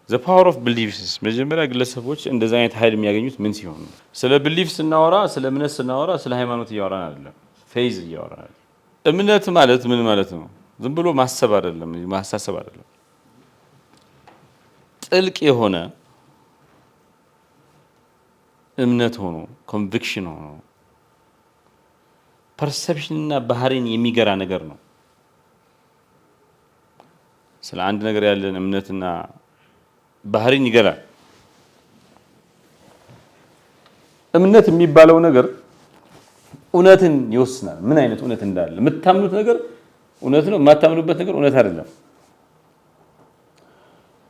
the power of beliefs መጀመሪያ ግለሰቦች እንደዛ አይነት ኃይል የሚያገኙት ምን ሲሆን ነው? ስለ belief ስናወራ ስለ እምነት ስናወራ ስለ ሃይማኖት እያወራን አይደለም ፌዝ እያወራን እምነት ማለት ምን ማለት ነው ዝም ብሎ ማሰብ አይደለም ማሳሰብ አይደለም ጥልቅ የሆነ እምነት ሆኖ ኮንቪክሽን ሆኖ ፐርሰፕሽን እና ባህሪን የሚገራ ነገር ነው ስለ አንድ ነገር ያለን እምነትና ባህሪን ይገራል እምነት የሚባለው ነገር እውነትን ይወስናል ምን አይነት እውነት እንዳለ የምታምኑት ነገር እውነት ነው የማታምኑበት ነገር እውነት አይደለም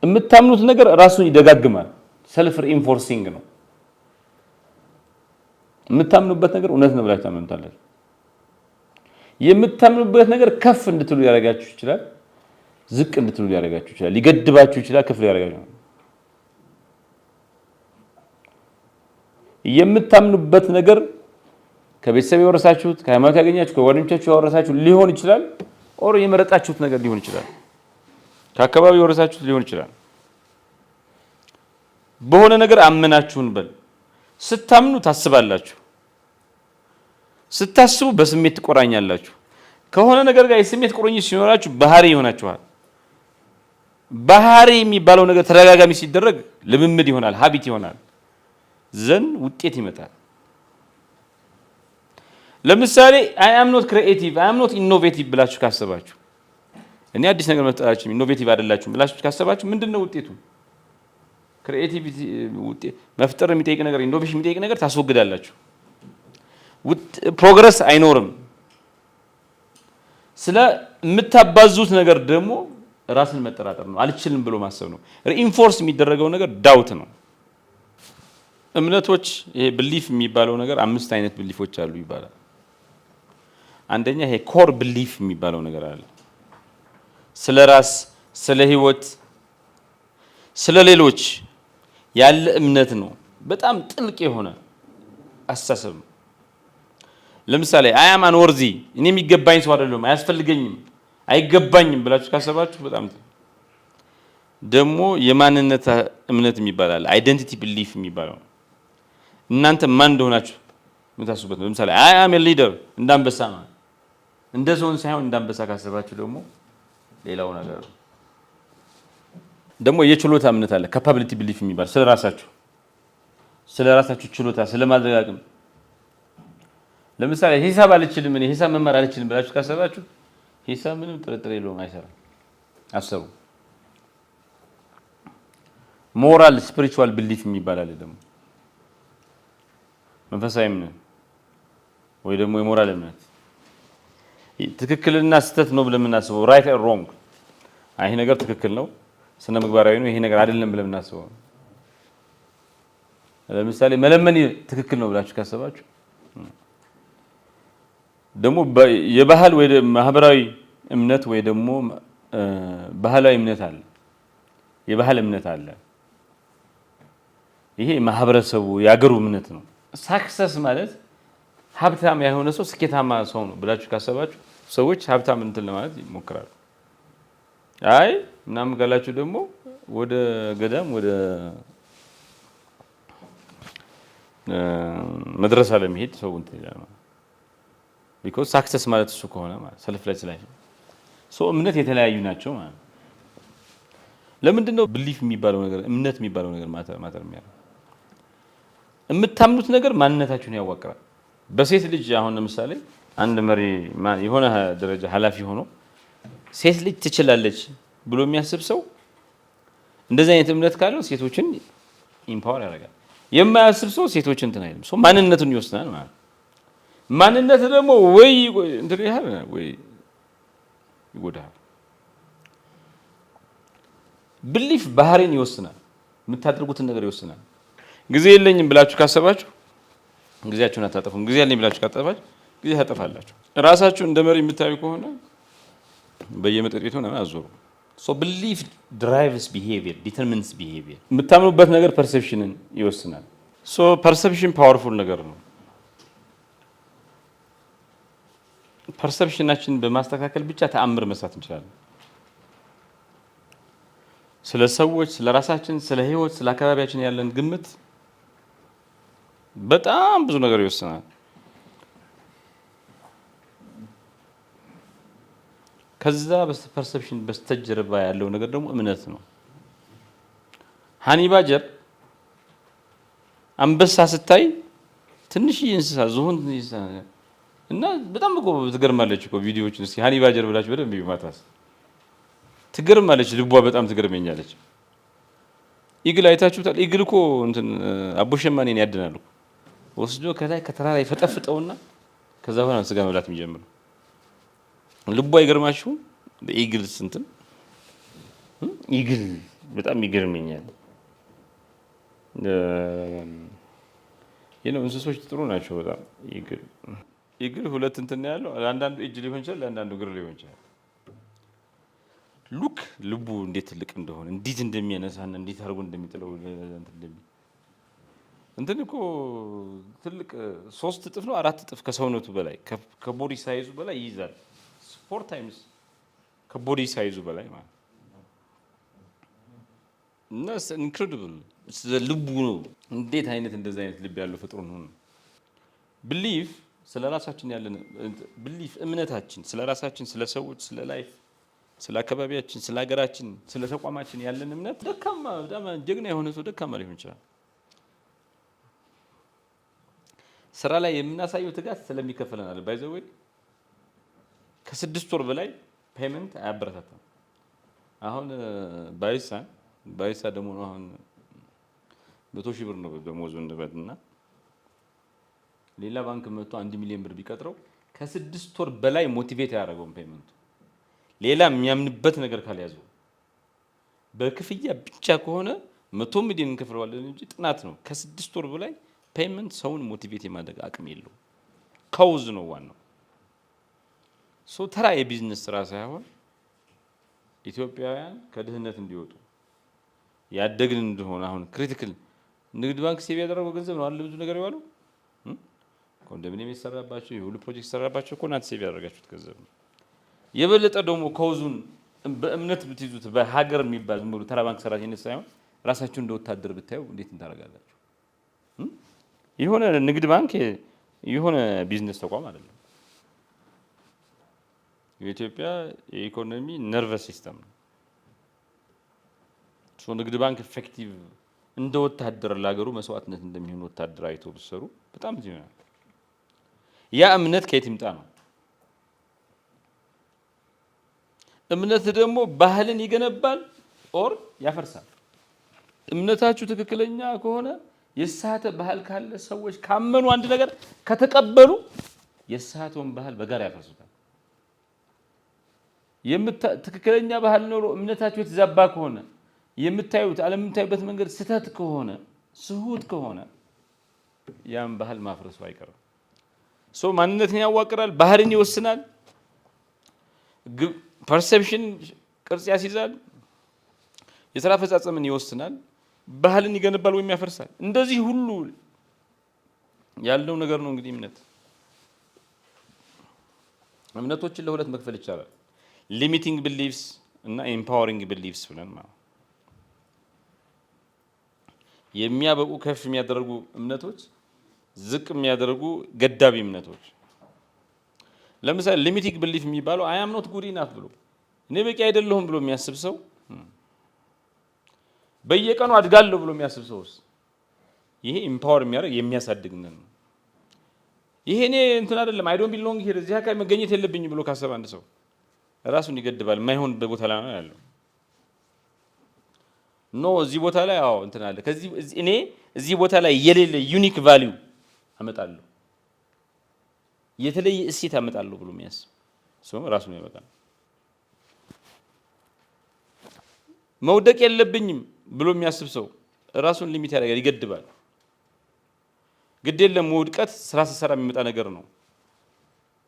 የምታምኑት ነገር ራሱን ይደጋግማል ሰልፍ ሪኢንፎርሲንግ ነው የምታምኑበት ነገር እውነት ነው ብላችሁ ታምኑታላችሁ የምታምኑበት ነገር ከፍ እንድትሉ ያረጋችሁ ይችላል ዝቅ እንድትሉ ያረጋችሁ ይችላል ሊገድባችሁ ይችላል ከፍ ያረጋችሁ የምታምኑበት ነገር ከቤተሰብ የወረሳችሁት ከሃይማኖት ያገኛችሁ ከጓደኞቻችሁ የወረሳችሁ ሊሆን ይችላል ኦር የመረጣችሁት ነገር ሊሆን ይችላል ከአካባቢ የወረሳችሁት ሊሆን ይችላል በሆነ ነገር አመናችሁን በል ስታምኑ ታስባላችሁ ስታስቡ በስሜት ትቆራኛላችሁ ከሆነ ነገር ጋር የስሜት ቁርኝት ሲኖራችሁ ባህሪ ይሆናችኋል ባህሪ የሚባለው ነገር ተደጋጋሚ ሲደረግ ልምምድ ይሆናል ሀቢት ይሆናል ዘን ውጤት ይመጣል ለምሳሌ I am not creative I am not innovative ብላችሁ ካሰባችሁ እኔ አዲስ ነገር መፍጠራችሁ ኢኖቬቲቭ አይደላችሁም ብላችሁ ካሰባችሁ ምንድነው ውጤቱ ክሪኤቲቪቲ ውጤት መፍጠር የሚጠይቅ ነገር ኢኖቬሽን የሚጠይቅ ነገር ታስወግዳላችሁ ፕሮግረስ አይኖርም ስለ የምታባዙት ነገር ደግሞ ራስን መጠራጠር ነው አልችልም ብሎ ማሰብ ነው ሪኢንፎርስ የሚደረገው ነገር ዳውት ነው እምነቶች ይሄ ቢሊፍ የሚባለው ነገር አምስት አይነት ቢሊፎች አሉ ይባላል አንደኛ ይሄ ኮር ቢሊፍ የሚባለው ነገር አለ ስለ ራስ ስለ ህይወት ስለ ሌሎች ያለ እምነት ነው በጣም ጥልቅ የሆነ አስተሳሰብ ለምሳሌ I am unworthy እኔ የሚገባኝ ሰው አይደለም አያስፈልገኝም አይገባኝም ብላችሁ ካሰባችሁ በጣም ደግሞ የማንነት እምነት የሚባላል አይደንቲቲ ቢሊፍ የሚባለው እናንተ ማን እንደሆናችሁ ምታስቡበት ለምሳሌ I am a leader እንዳንበሳ ነው እንደዞን ሳይሆን እንዳንበሳ ካሰባችሁ ደግሞ ሌላው ነገር ደግሞ የችሎታ እምነት አለ ካፓቢሊቲ ቢሊፍ የሚባል ስለራሳችሁ ችሎታ ስለማድረጋግም ለምሳሌ ሂሳብ አልችልም እኔ ሂሳብ መማር አልችልም ብላችሁ ካሰባችሁ ሂሳብ ምንም ጥርጥር የለውም አይሰራም አሰቡ ሞራል ስፒሪቹዋል ቢሊፍ የሚባል አለ ደግሞ መንፈሳዊ እምነት ወይ ደግሞ የሞራል እምነት ትክክልና ስህተት ነው ብለን እናስበው ራይት ኦር ሮንግ ይሄ ነገር ትክክል ነው ስነ ምግባራዊ ነው ይሄ ነገር አይደለም ብለን እናስበው ለምሳሌ መለመን ትክክል ነው ብላችሁ ካሰባችሁ ደግሞ የባህል ወይ ማህበራዊ እምነት ወይ ደግሞ ባህላዊ እምነት አለ የባህል እምነት አለ ይሄ ማህበረሰቡ ያገሩ እምነት ነው ሳክሰስ ማለት ሀብታም ያሆነ ሰው ስኬታማ ሰው ነው ብላችሁ ካሰባችሁ ሰዎች ሀብታም እንትን ለማለት ይሞክራሉ አይ እናም ጋላችሁ ደግሞ ወደ ገዳም ወደ መድረሳ ለመሄድ ሰው እንትን ይላል because success ማለት እሱ ከሆነ ማለት ሰልፍ ላይ ሶ እምነት የተለያዩ ናቸው ማለት ለምንድን ነው ቢሊፍ የሚባለው ነገር እምነት የሚባለው ነገር ማተር የሚያደርገው የምታምኑት ነገር ማንነታችሁን ያዋቅራል በሴት ልጅ አሁን ለምሳሌ አንድ መሪ የሆነ ደረጃ ኃላፊ ሆኖ ሴት ልጅ ትችላለች ብሎ የሚያስብ ሰው እንደዚህ አይነት እምነት ካለው ሴቶችን ኢምፓወር ያደርጋል የማያስብ ሰው ሴቶችን እንትን አይልም ሰው ማንነቱን ይወስናል ማለት ማንነት ደግሞ ወይ እንትን ያህል ወይ ይጎዳል ቢሊፍ ባህሪን ይወስናል የምታደርጉትን ነገር ይወስናል ጊዜ የለኝም ብላችሁ ካሰባችሁ ጊዜያችሁን አታጠፉም ጊዜ ያለኝ ብላችሁ ካጠፋችሁ ጊዜ ታጠፋላችሁ ራሳችሁ እንደ መሪ የምታዩ ከሆነ በየመጠጥ ቤቱ ነው አዞሩ so belief drives behavior determines behavior የምታምኑበት ነገር perceptionን ይወስናል so perception powerful ነገር ነው perceptionናችን በማስተካከል ብቻ ተአምር መስራት እንችላለን ስለ ሰዎች፣ ስለ ራሳችን፣ ስለ ህይወት፣ ስለ አካባቢያችን ያለን ግምት በጣም ብዙ ነገር ይወስናል። ከዛ ፐርሰፕሽን በስተጀርባ ያለው ነገር ደግሞ እምነት ነው። ሃኒ ባጀር አንበሳ ስታይ ትንሽዬ እንስሳ ዝሆን እና በጣም እኮ ትገርማለች እኮ ቪዲዮዎችን እስኪ ሃኒ ባጀር ብላችሁ በደንብ ይማታስ ትገርማለች። ልቧ በጣም ትገርመኛለች። ኢግል አይታችሁታል? ኢግል እኮ እንትን አቦሸማኔን ያድናሉ። ወስዶ ከላይ ከተራራ ይፈጠፍጠውና ከዛ በኋላ ስጋ መብላት የሚጀምረው ልቧ አይገርማችሁም? በኢግል እንትን ኢግል በጣም ይገርመኛል። የነው እንስሶች ጥሩ ናቸው በጣም። ኢግል ሁለት እንትን ያለው አንዳንዱ እጅ ሊሆን ይችላል፣ አንዳንዱ እግር ሊሆን ይችላል። ሉክ ልቡ እንዴት ትልቅ እንደሆነ እንዴት እንደሚያነሳና እንዴት አድርጎ እንደሚጥለው እንትን እኮ ትልቅ 3 እጥፍ ነው 4 እጥፍ ከሰውነቱ በላይ ከቦዲ ሳይዙ በላይ ይይዛል። 4 ታይምስ ከቦዲ ሳይዙ በላይ ማለት እና ኢንክሬዲብል ልቡ ነው። እንዴት አይነት እንደዚህ አይነት ልብ ያለው ፍጡር ነው። ቢሊፍ ስለ ራሳችን ያለን ቢሊፍ እምነታችን ስለ ራሳችን፣ ስለ ሰዎች፣ ስለ ላይፍ፣ ስለ አካባቢያችን፣ ስለ ሀገራችን፣ ስለ ተቋማችን ያለን እምነት ደካማ፣ በጣም ጀግና የሆነ ሰው ደካማ ሊሆን ይችላል። ስራ ላይ የምናሳየው ትጋት ስለሚከፈለናል። ባይ ዘ ወይ ከ6 ወር በላይ ፔመንት አያበረታታም። አሁን ባይሳ ደግሞ ነው አሁን 100,000 ብር ነው ደሞዙ እንበልና ሌላ ባንክ መጥቶ 1 ሚሊዮን ብር ቢቀጥረው ከ6 ወር በላይ ሞቲቬት ያደረገውን ፔመንቱ ሌላ የሚያምንበት ነገር ካልያዘው በክፍያ ብቻ ከሆነ 100 ሚሊዮን እንከፍለዋለን እንጂ ጥናት ነው። ከ6 ወር በላይ ፔመንት ሰውን ሞቲቬት የማድረግ አቅም የለው። ካውዝ ነው ዋናው። ተራ የቢዝነስ ስራ ሳይሆን ኢትዮጵያውያን ከድህነት እንዲወጡ ያደግን እንደሆነ አሁን ክሪቲካል ንግድ ባንክ ሴቭ ያደረገው ገንዘብ ነው አይደል? ብዙ ነገር ይዋለው ኮንዶሚኒየም የተሰራባቸው የሁሉ ፕሮጀክት የተሰራባቸው እኮ እናንተ ሴቭ ያደረጋችሁት ገንዘብ ነው። የበለጠ ደግሞ ካውዙን በእምነት ብትይዙት በሀገር የሚባል ዝም ብሎ ተራ ባንክ ሰራተኝነት ሳይሆን ራሳችሁ እንደ ወታደር ብታዩ እንዴት እንታረጋላችሁ? የሆነ ንግድ ባንክ የሆነ ቢዝነስ ተቋም አይደለም። የኢትዮጵያ የኢኮኖሚ ነርቨስ ሲስተም ነው። ንግድ ባንክ ኤፌክቲቭ እንደ ወታደር ለሀገሩ መስዋዕትነት እንደሚሆን ወታደር አይቶ ብሰሩ በጣም ይሆናል። ያ እምነት ከየት ይምጣ ነው? እምነት ደግሞ ባህልን ይገነባል ኦር ያፈርሳል። እምነታችሁ ትክክለኛ ከሆነ የሳተ ባህል ካለ ሰዎች ካመኑ አንድ ነገር ከተቀበሉ የሳተውን ባህል በጋራ ያፈርሱታል። ትክክለኛ ባህል ኖሮ እምነታችሁ የተዛባ ከሆነ የምታዩት ዓለም የምታዩበት መንገድ ስህተት ከሆነ ስሁት ከሆነ ያን ባህል ማፍረሱ አይቀርም። ማንነትን ያዋቅራል፣ ባህልን ይወስናል፣ ፐርሰፕሽን ቅርጽ ያስይዛል፣ የሥራ አፈጻጸምን ይወስናል፣ ባህልን ይገነባል ወይም ያፈርሳል። እንደዚህ ሁሉ ያለው ነገር ነው እንግዲህ እምነት። እምነቶችን ለሁለት መክፈል ይቻላል። ሊሚቲንግ ቢሊፍስ እና ኤምፓወሪንግ ቢሊፍስ ብለን ማለት የሚያበቁ ከፍ የሚያደርጉ እምነቶች፣ ዝቅ የሚያደርጉ ገዳቢ እምነቶች። ለምሳሌ ሊሚቲንግ ቢሊፍ የሚባለው አይ አም ኖት ጉድ ኢናፍ ብሎ እኔ በቂ አይደለሁም ብሎ የሚያስብ ሰው፣ በየቀኑ አድጋለሁ ብሎ የሚያስብ ሰውስ ይሄ ኢምፓወር የሚያደርግ የሚያሳድግ ነው። ይሄ እኔ እንትን አይደለም አይ ዶንት ቢሎንግ ሂር እዚህ አካባቢ መገኘት የለብኝም ብሎ ካሰበ አንድ ሰው ራሱን ይገድባል። የማይሆን በቦታ ላይ ነው ያለው። ኖ እዚህ ቦታ ላይ አዎ እንትን አለ ከዚህ እኔ እዚህ ቦታ ላይ የሌለ ዩኒክ ቫልዩ አመጣለሁ፣ የተለየ እሴት አመጣለሁ ብሎ የሚያስብ ሰው ራሱን ያበቃል። መውደቅ የለብኝም ብሎ የሚያስብ ሰው ራሱን ሊሚት ያደርጋል፣ ይገድባል። ግድ የለም ውድቀት ስራ ሲሰራ የሚመጣ ነገር ነው።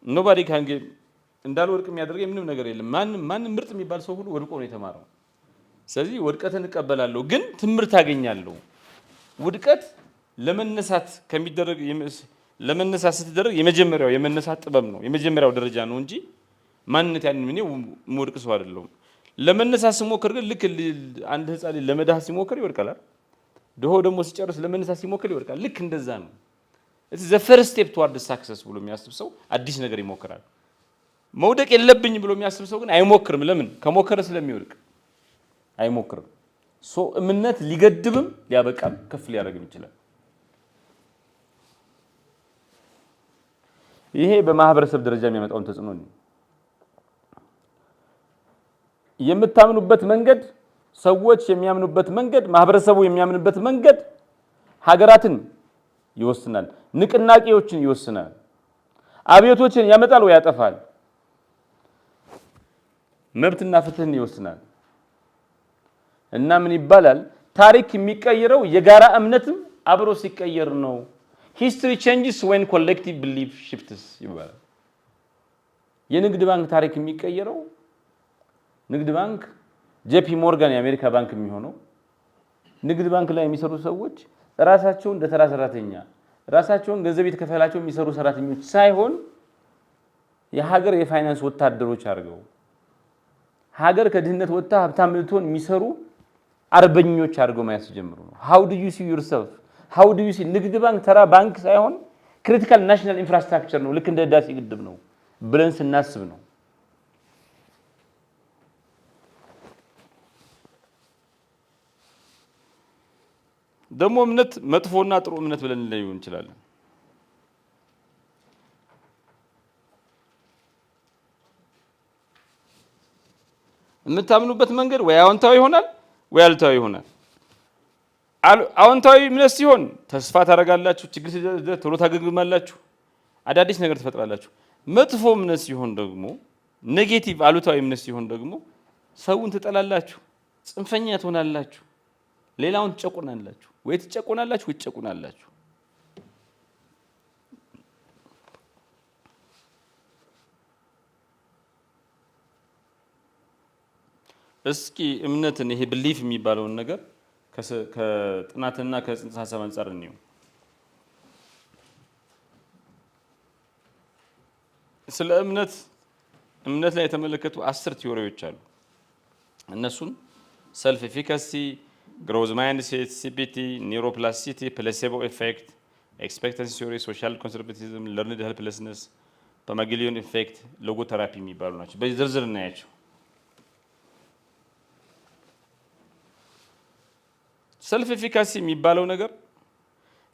ኖባዲ ካን እንዳልወድቅ የሚያደርገኝ ምንም ነገር የለም። ማንም ምርጥ የሚባል ሰው ሁሉ ወድቆ ነው የተማረው። ስለዚህ ውድቀትን እቀበላለሁ፣ ግን ትምህርት አገኛለሁ። ውድቀት ለመነሳት ከሚደረግ ለመነሳት ስትደረግ የመጀመሪያው የመነሳት ጥበብ ነው፣ የመጀመሪያው ደረጃ ነው እንጂ ማንነት ያንን ምን ወድቅ ሰው አይደለም። ለመነሳት ሲሞክር ግን ልክ አንድ ህፃን ለመዳህ ሲሞክር ይወድቃል። ድሆ ደግሞ ሲጨርስ ለመነሳት ሲሞክር ይወድቃል። ልክ እንደዛ ነው። it's the first step toward success ብሎ የሚያስብ ሰው አዲስ ነገር ይሞክራል። መውደቅ የለብኝ ብሎ የሚያስብ ሰው ግን አይሞክርም። ለምን? ከሞከረ ስለሚወድቅ አይሞክርም። እምነት ሊገድብም ሊያበቃም ከፍ ሊያደርግም ይችላል። ይሄ በማህበረሰብ ደረጃ የሚያመጣውን ተጽዕኖ ነው። የምታምኑበት መንገድ፣ ሰዎች የሚያምኑበት መንገድ፣ ማህበረሰቡ የሚያምንበት መንገድ ሀገራትን ይወስናል፣ ንቅናቄዎችን ይወስናል፣ አብዮቶችን ያመጣል ወይ ያጠፋል፣ መብትና ፍትህን ይወስናል። እና ምን ይባላል? ታሪክ የሚቀየረው የጋራ እምነትም አብሮ ሲቀየር ነው። history changes when collective belief shifts ይባላል። የንግድ ባንክ ታሪክ የሚቀየረው ንግድ ባንክ ጄፒ ሞርጋን የአሜሪካ ባንክ የሚሆነው ንግድ ባንክ ላይ የሚሰሩ ሰዎች ራሳቸውን እንደ ተራ ሰራተኛ ራሳቸውን ገንዘብ የተከፈላቸው የሚሰሩ ሰራተኞች ሳይሆን የሀገር የፋይናንስ ወታደሮች አድርገው ሀገር ከድህነት ወጣ ሀብታም ልትሆን የሚሰሩ አርበኞች አድርገው ማየት ጀምሩ ነው። how do you see yourself? how do you see ንግድ ባንክ ተራ ባንክ ሳይሆን ክሪቲካል ናሽናል ኢንፍራስትራክቸር ነው፣ ልክ እንደ ህዳሴ ግድብ ነው ብለን ስናስብ ነው። ደግሞ እምነት መጥፎና ጥሩ እምነት ብለን ልንለየው እንችላለን። የምታምኑበት መንገድ ወይ አዎንታዊ ይሆናል ወይ አሉታዊ ይሆናል። አዎንታዊ እምነት ሲሆን ተስፋ ታደርጋላችሁ፣ ችግር ሲደርስ ቶሎ ታገግማላችሁ፣ አዳዲስ ነገር ትፈጥራላችሁ። መጥፎ እምነት ሲሆን ደግሞ ኔጌቲቭ አሉታዊ እምነት ሲሆን ደግሞ ሰውን ትጠላላችሁ፣ ጽንፈኛ ትሆናላችሁ፣ ሌላውን ትጨቁናላችሁ፣ ወይ ትጨቁናላችሁ ወይ ትጨቁናላችሁ። እስኪ እምነትን ይሄ ብሊፍ የሚባለውን ነገር ከጥናትና ከጽንሰ ሐሳብ አንፃር እንየው። ስለ እምነት ላይ የተመለከቱ 10 ቲዎሪዎች አሉ። እነሱን ሰልፍ ኤፊካሲ፣ ግሮዝ ማይንድሴት፣ ሲፒቲ፣ ኒውሮፕላስቲሲቲ፣ ፕሌሲቦ ኢፌክት፣ ኤክስፔክታንሲ ቲዮሪ፣ ሶሻል ኮንሰርቫቲዝም፣ ለርንድ ሄልፕለስነስ፣ ፐማጊሊዮን ኢፌክት፣ ሎጎቴራፒ የሚባሉ ናቸው። በዚህ ዝርዝር እናያቸው። ሰልፍ ኤፊካሲ የሚባለው ነገር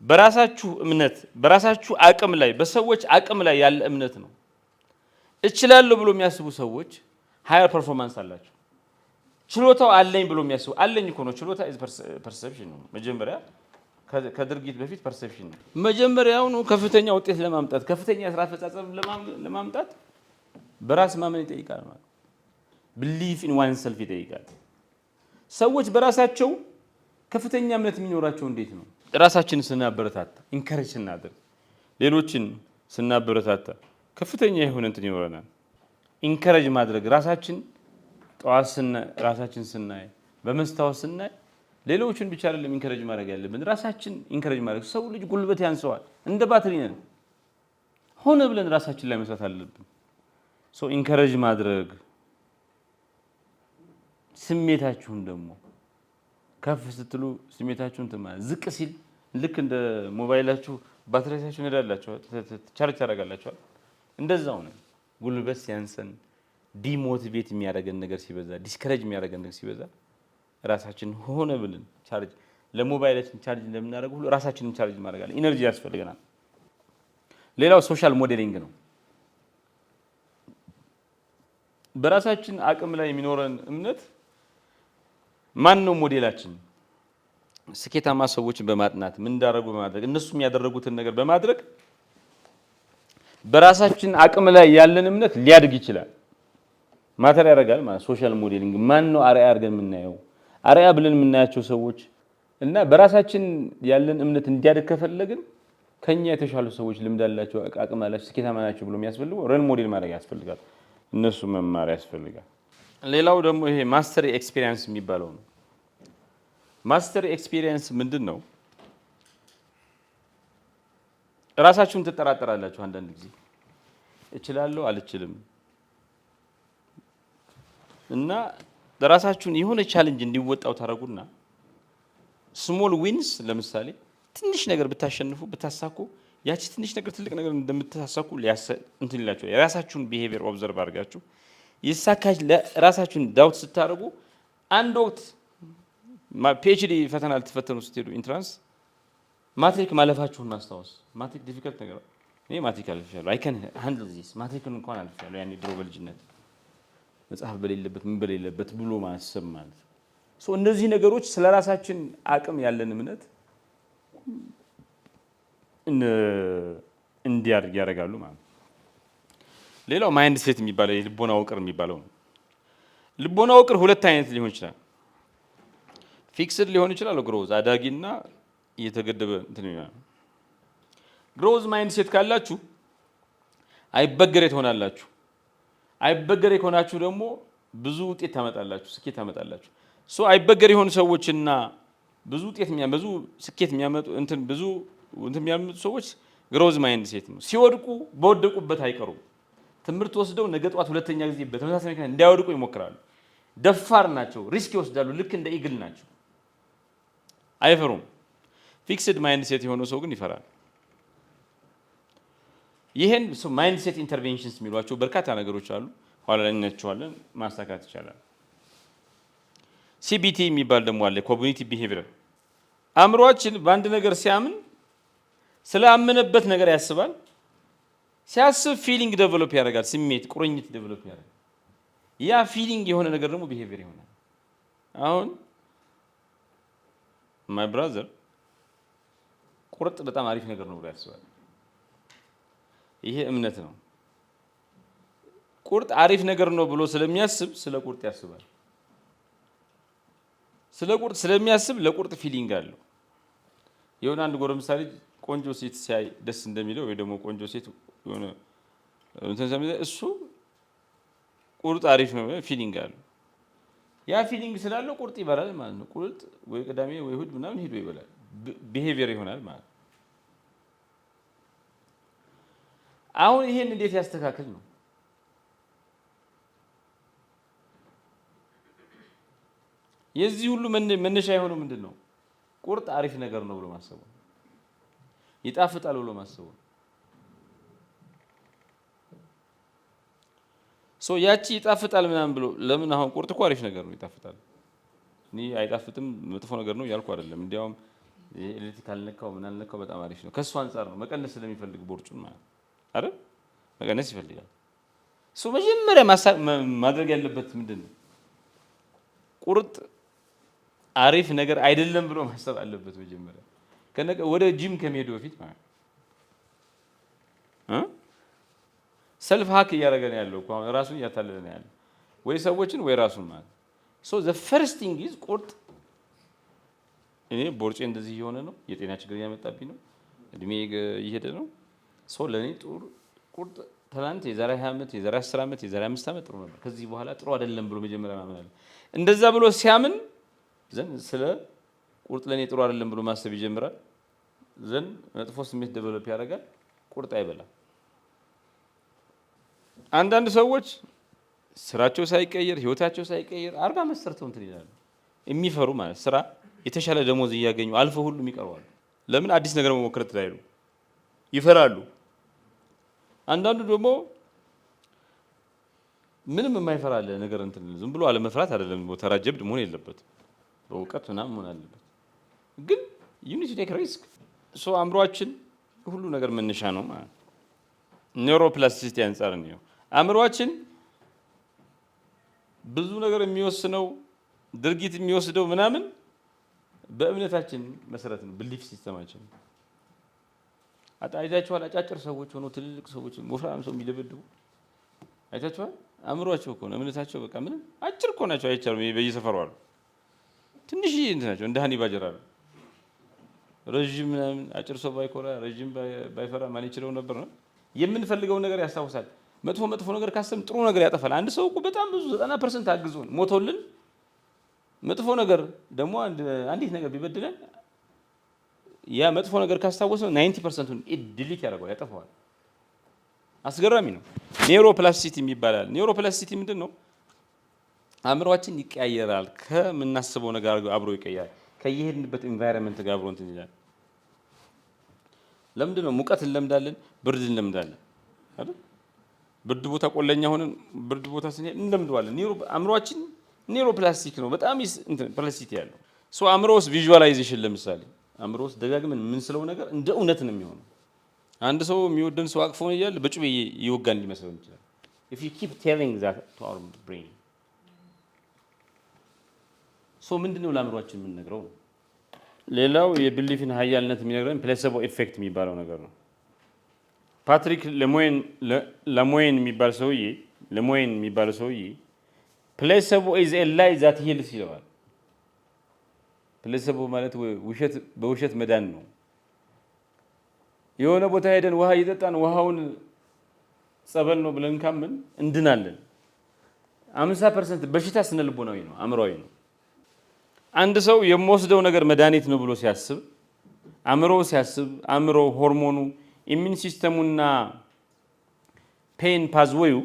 በራሳችሁ እምነት በራሳችሁ አቅም ላይ በሰዎች አቅም ላይ ያለ እምነት ነው። እችላለሁ ብሎ የሚያስቡ ሰዎች ሃየር ፐርፎርማንስ አላቸው። ችሎታው አለኝ ብሎ የሚያስቡ አለኝ እኮ ነው። ችሎታ ኢዝ ፐርሰፕሽን ነው። መጀመሪያ ከድርጊት በፊት ፐርሰፕሽን ነው። መጀመሪያውኑ ከፍተኛ ውጤት ለማምጣት ከፍተኛ ስራ አፈጻጸም ለማምጣት በራስ ማመን ይጠይቃል ማለት belief in oneself ይጠይቃል። ሰዎች በራሳቸው ከፍተኛ እምነት የሚኖራቸው እንዴት ነው? ራሳችንን ስናበረታታ ኢንከሬጅ ስናደርግ ሌሎችን ስናበረታታ ከፍተኛ የሆነ እንትን ይኖረናል። ኢንከሬጅ ማድረግ ራሳችን ጠዋት ራሳችን ስናይ በመስታወት ስናይ ሌሎችን ብቻ አይደለም ኢንከሬጅ ማድረግ ያለብን፣ ራሳችን ኢንከሬጅ ማድረግ። ሰው ልጅ ጉልበት ያንሰዋል፣ እንደ ባትሪ ነን። ሆነ ብለን ራሳችን ላይ መስራት አለብን። ሶ ኢንከሬጅ ማድረግ ስሜታችሁን ደግሞ ከፍ ስትሉ ስሜታችሁን ዝቅ ሲል ልክ እንደ ሞባይላችሁ ባትሪያችሁ ነዳላችሁ ቻርጅ ታደርጋላችሁ። እንደዛው ነው። ጉልበት ሲያንሰን ዲሞቲቬት የሚያደርገን ነገር ሲበዛ ዲስከሬጅ የሚያደርገን ነገር ሲበዛ ራሳችን ሆነ ብለን ቻርጅ ለሞባይላችን ቻርጅ እንደምናደርግ ሁሉ ራሳችንን ቻርጅ ማድረግ አለ። ኢነርጂ ያስፈልገናል። ሌላው ሶሻል ሞዴሊንግ ነው። በራሳችን አቅም ላይ የሚኖረን እምነት ማን ነው ሞዴላችን? ስኬታማ ሰዎችን በማጥናት ምን እንዳደረጉ በማድረግ እነሱ የሚያደርጉትን ነገር በማድረግ በራሳችን አቅም ላይ ያለን እምነት ሊያድግ ይችላል። ማተር ያደርጋል ማለት ሶሻል ሞዴሊንግ ማን ነው አርአያ አድርገን የምናየው አርአያ ብለን የምናያቸው ሰዎች እና በራሳችን ያለን እምነት እንዲያድግ ከፈለግን ከኛ የተሻሉ ሰዎች ልምድ አላቸው፣ አቅም አላቸው፣ ስኬታማ ናቸው ብሎ የሚያስፈልገው ሮል ሞዴል ማድረግ ያስፈልጋል። እነሱ መማር ያስፈልጋል። ሌላው ደግሞ ይሄ ማስተሪ ኤክስፒሪየንስ የሚባለው ነው። ማስተሪ ኤክስፒሪየንስ ምንድን ነው? ራሳችሁን ትጠራጠራላችሁ። አንዳንድ ጊዜ እችላለሁ አልችልም እና ለራሳችሁን የሆነ ቻሌንጅ እንዲወጣው ታረጉና ስሞል ዊንስ ለምሳሌ ትንሽ ነገር ብታሸንፉ ብታሳኩ ያቺ ትንሽ ነገር ትልቅ ነገር እንደምታሳኩ እንትን ይላችሁ የራሳችሁን ቢሄቪየር ኦብዘርቭ አድርጋችሁ ይሳካች ለራሳችሁን ዳውት ስታደርጉ አንድ ወቅት ፒኤችዲ ፈተና ልትፈተኑ ስትሄዱ ኢንትራንስ ማትሪክ ማለፋችሁን ማስታወስ። ማትሪክ ዲፊከልት ነገር እኔ ማትሪክ አልፌያለሁ አይ ካን ሃንድል ዚስ ማትሪክን እንኳን አልፌያለሁ ያኔ ድሮ በልጅነት መጽሐፍ በሌለበት ምን በሌለበት ብሎ ማሰብ ማለት ሶ እነዚህ ነገሮች ስለራሳችን አቅም ያለን እምነት እንዲያድግ ያደርጋሉ ማለት ነው። ሌላው ማይንድ ሴት የሚባለው የልቦና ውቅር የሚባለው ነው። ልቦና ውቅር ሁለት አይነት ሊሆን ይችላል። ፊክስድ ሊሆን ይችላል፣ ግሮዝ አዳጊና እየተገደበ እንትን ይላል። ግሮዝ ማይንድ ሴት ካላችሁ አይበገሬ ትሆናላችሁ። አይበገሬ ከሆናችሁ ደግሞ ብዙ ውጤት ታመጣላችሁ፣ ስኬት ታመጣላችሁ። ሶ አይበገሬ የሆኑ ሰዎችና ብዙ ውጤት ብዙ ስኬት የሚያመጡ ብዙ የሚያመጡ ሰዎች ግሮዝ ማይንድ ሴት ነው። ሲወድቁ በወደቁበት አይቀሩም። ትምህርት ወስደው ነገ ጧት ሁለተኛ ጊዜ በተመሳሳይ ምክንያት እንዳይወድቁ ይሞክራሉ። ደፋር ናቸው፣ ሪስክ ይወስዳሉ። ልክ እንደ ኢግል ናቸው፣ አይፈሩም። ፊክስድ ማይንድ ሴት የሆነው ሰው ግን ይፈራል። ይሄን ማይንድ ሴት ኢንተርቬንሽንስ የሚሏቸው በርካታ ነገሮች አሉ። ኋላ ላይ እናያቸዋለን። ማስተካከል ይቻላል። ሲቢቲ የሚባል ደግሞ አለ፣ ኮግኒቲቭ ቢሄቪየር። አእምሯችን በአንድ ነገር ሲያምን ስላመነበት ነገር ያስባል። ሲያስብ ፊሊንግ ዴቨሎፕ ያደርጋል፣ ስሜት ቁርኝት ዴቨሎፕ ያደርጋል። ያ ፊሊንግ የሆነ ነገር ደግሞ ቢሄቪየር ይሆናል። አሁን ማይ ብራዘር ቁርጥ በጣም አሪፍ ነገር ነው ብሎ ያስባል። ይሄ እምነት ነው። ቁርጥ አሪፍ ነገር ነው ብሎ ስለሚያስብ ስለ ቁርጥ ያስባል። ስለ ቁርጥ ስለሚያስብ ለቁርጥ ፊሊንግ አለው። የሆነ አንድ ጎረምሳ ልጅ ቆንጆ ሴት ሲያይ ደስ እንደሚለው ወይ ደግሞ ቆንጆ ሴት የሆነ እንትን ሰምተህ እሱ ቁርጥ አሪፍ ነው ፊሊንግ አለው። ያ ፊሊንግ ስላለው ቁርጥ ይበላል ማለት ነው። ቁርጥ ወይ ቅዳሜ ወይ እሑድ ምናምን ሄዶ ይበላል። ቢሄቪየር ይሆናል ማለት ነው። አሁን ይሄን እንዴት ያስተካክል ነው? የዚህ ሁሉ መነሻ የሆነው ምንድን ነው? ቁርጥ አሪፍ ነገር ነው ብሎ ማሰቡ፣ ይጣፍጣል ብሎ ማሰቡ። ያቺ ይጣፍጣል ምናምን ብሎ ለምን አሁን ቁርጥ እኮ አሪፍ ነገር ነው ይጣፍጣል። እኔ አይጣፍጥም መጥፎ ነገር ነው ያልኩ አይደለም። እንዲያውም ኤሌክትሪክ አልነካው ምን አልነካው በጣም አሪፍ ነው። ከሱ አንፃር ነው መቀነስ ስለሚፈልግ ቦርጩን ማለት አይደል? መቀነስ ይፈልጋል። መጀመሪያ ማድረግ ያለበት ምንድን ነው? ቁርጥ አሪፍ ነገር አይደለም ብሎ ማሰብ አለበት መጀመሪያ ወደ ጂም ከመሄዱ በፊት ማለት ሰልፍ ሀክ እያደረገ ነው ያለው እኮ አሁን ራሱን እያታለለ ነው ያለው ወይ ሰዎችን ወይ ራሱን ማለት ዘ ፈርስት ቲንግ ኢዝ ቁርጥ እኔ ቦርጬ እንደዚህ እየሆነ ነው፣ የጤና ችግር እያመጣብኝ ነው፣ እድሜ እየሄደ ነው። ለእኔ ጥሩ ቁርጥ ትናንት የዛሬ 20 ዓመት የዛሬ 10 ዓመት የዛሬ 5 ዓመት ጥሩ ነበር፣ ከዚህ በኋላ ጥሩ አይደለም ብሎ መጀመሪያ ማመን አለ። እንደዛ ብሎ ሲያምን ዘንድ ስለ ቁርጥ ለእኔ ጥሩ አይደለም ብሎ ማሰብ ይጀምራል። ዘንድ መጥፎ ስሜት ዴቨሎፕ ያደርጋል። ቁርጥ አይበላም። አንዳንድ ሰዎች ስራቸው ሳይቀየር ህይወታቸው ሳይቀየር 40 ዓመት ሰርተው እንትን ይላሉ። የሚፈሩ ማለት ስራ የተሻለ ደሞዝ እያገኙ አልፎ ሁሉ ይቀርባሉ። ለምን? አዲስ ነገር መሞከር ትላይሉ ይፈራሉ። አንዳንዱ ደግሞ ምንም የማይፈራለ ነገር እንትን ዝም ብሎ አለመፍራት አይደለም፣ ተራ ጀብድ መሆን የለበትም። በእውቀት ምናምን መሆን አለበት። ግን ዩኒቲ ቴክ ሪስክ አእምሯችን ሁሉ ነገር መነሻ ነው ማለት ኒውሮፕላስቲሲቲ አንፃር ነው። አእምሯችን ብዙ ነገር የሚወስነው ድርጊት የሚወስደው ምናምን በእምነታችን መሰረት ነው። ብሊፍ ሲስተማችን አይታችኋል። አጫጭር ሰዎች ሆኖ ትልልቅ ሰዎች ወፍራም ሰው የሚደበድቡ አይታችኋል። አእምሯቸው እኮ ነው እምነታቸው። በቃ ምንም አጭር እኮ ናቸው። አይቻልም። በየሰፈሩ አሉ። ትንሽ እንትን ናቸው። እንደ ሀኒባ ጀራር ረጅም ምናምን አጭር ሰው ባይኮራ ረጅም ባይፈራ ማን ይችለው ነበር ነው። የምንፈልገው ነገር ያስታውሳል። መጥፎ ነገር ካሰብን ጥሩ ነገር ያጠፋል። አንድ ሰው እኮ በጣም ብዙ 90% አግዞን ሞቶልን መጥፎ ነገር ደግሞ አንዲት ነገር ቢበድለን ያ መጥፎ ነገር ካስታወሰው 90%ን ዲሊት ያደርገዋል፣ ያጠፋዋል። አስገራሚ ነው። ኒውሮፕላስቲሲቲ ይባላል። ኒውሮፕላስቲሲቲ ምንድን ነው? አእምሮአችን ይቀያየራል። ከምናስበው ነገር አብሮ ይቀያየራል። ከየሄድንበት ኢንቫይሮንመንት ጋር አብሮ እንትን ይላል። ለምንድን ነው ሙቀት እንለምዳለን፣ ብርድ እንለምዳለን አይደል? ብርድ ቦታ ቆለኛ ሆነን ብርድ ቦታ ስንሄድ እንለምደዋለን። አእምሮአችን ኒውሮፕላስቲክ ነው፣ በጣም እንትን ፕላስቲክ ያለው ሶ አእምሮ ውስጥ ቪዥዋላይዜሽን ለምሳሌ አእምሮ ውስጥ ደጋግመን የምንስለው ነገር እንደ እውነት ነው የሚሆነው። አንድ ሰው የሚወደን ሰው አቅፎን እያለ በጩቤ ይወጋን ሊመስለው ይችላል። if you keep telling that to our brain ሶ ምንድነው ለአእምሮአችን የምንነግረው? ሌላው የቢሊፍን ሀያልነት የሚነግረን ፕሌሰቦ ኢፌክት የሚባለው ነገር ነው። ፓትሪክ ለሞይን የሚባል ሰውዬ ፕሌሰቦ ኢዝ ኤ ላይ ዛት ሂልስ ይለዋል። ፕሌሰቦ ማለት በውሸት መዳን ነው። የሆነ ቦታ ሄደን ውሃ እየጠጣን ውሃውን ጸበል ነው ብለን ካምን እንድናለን። 50% በሽታ ስነ ልቦናዊ ነው፣ አእምሮአዊ ነው። አንድ ሰው የሚወስደው ነገር መድኃኒት ነው ብሎ ሲያስብ አእምሮ ሆርሞኑ ኢሚን ሲስተሙና ፔን ፓዝዌዩ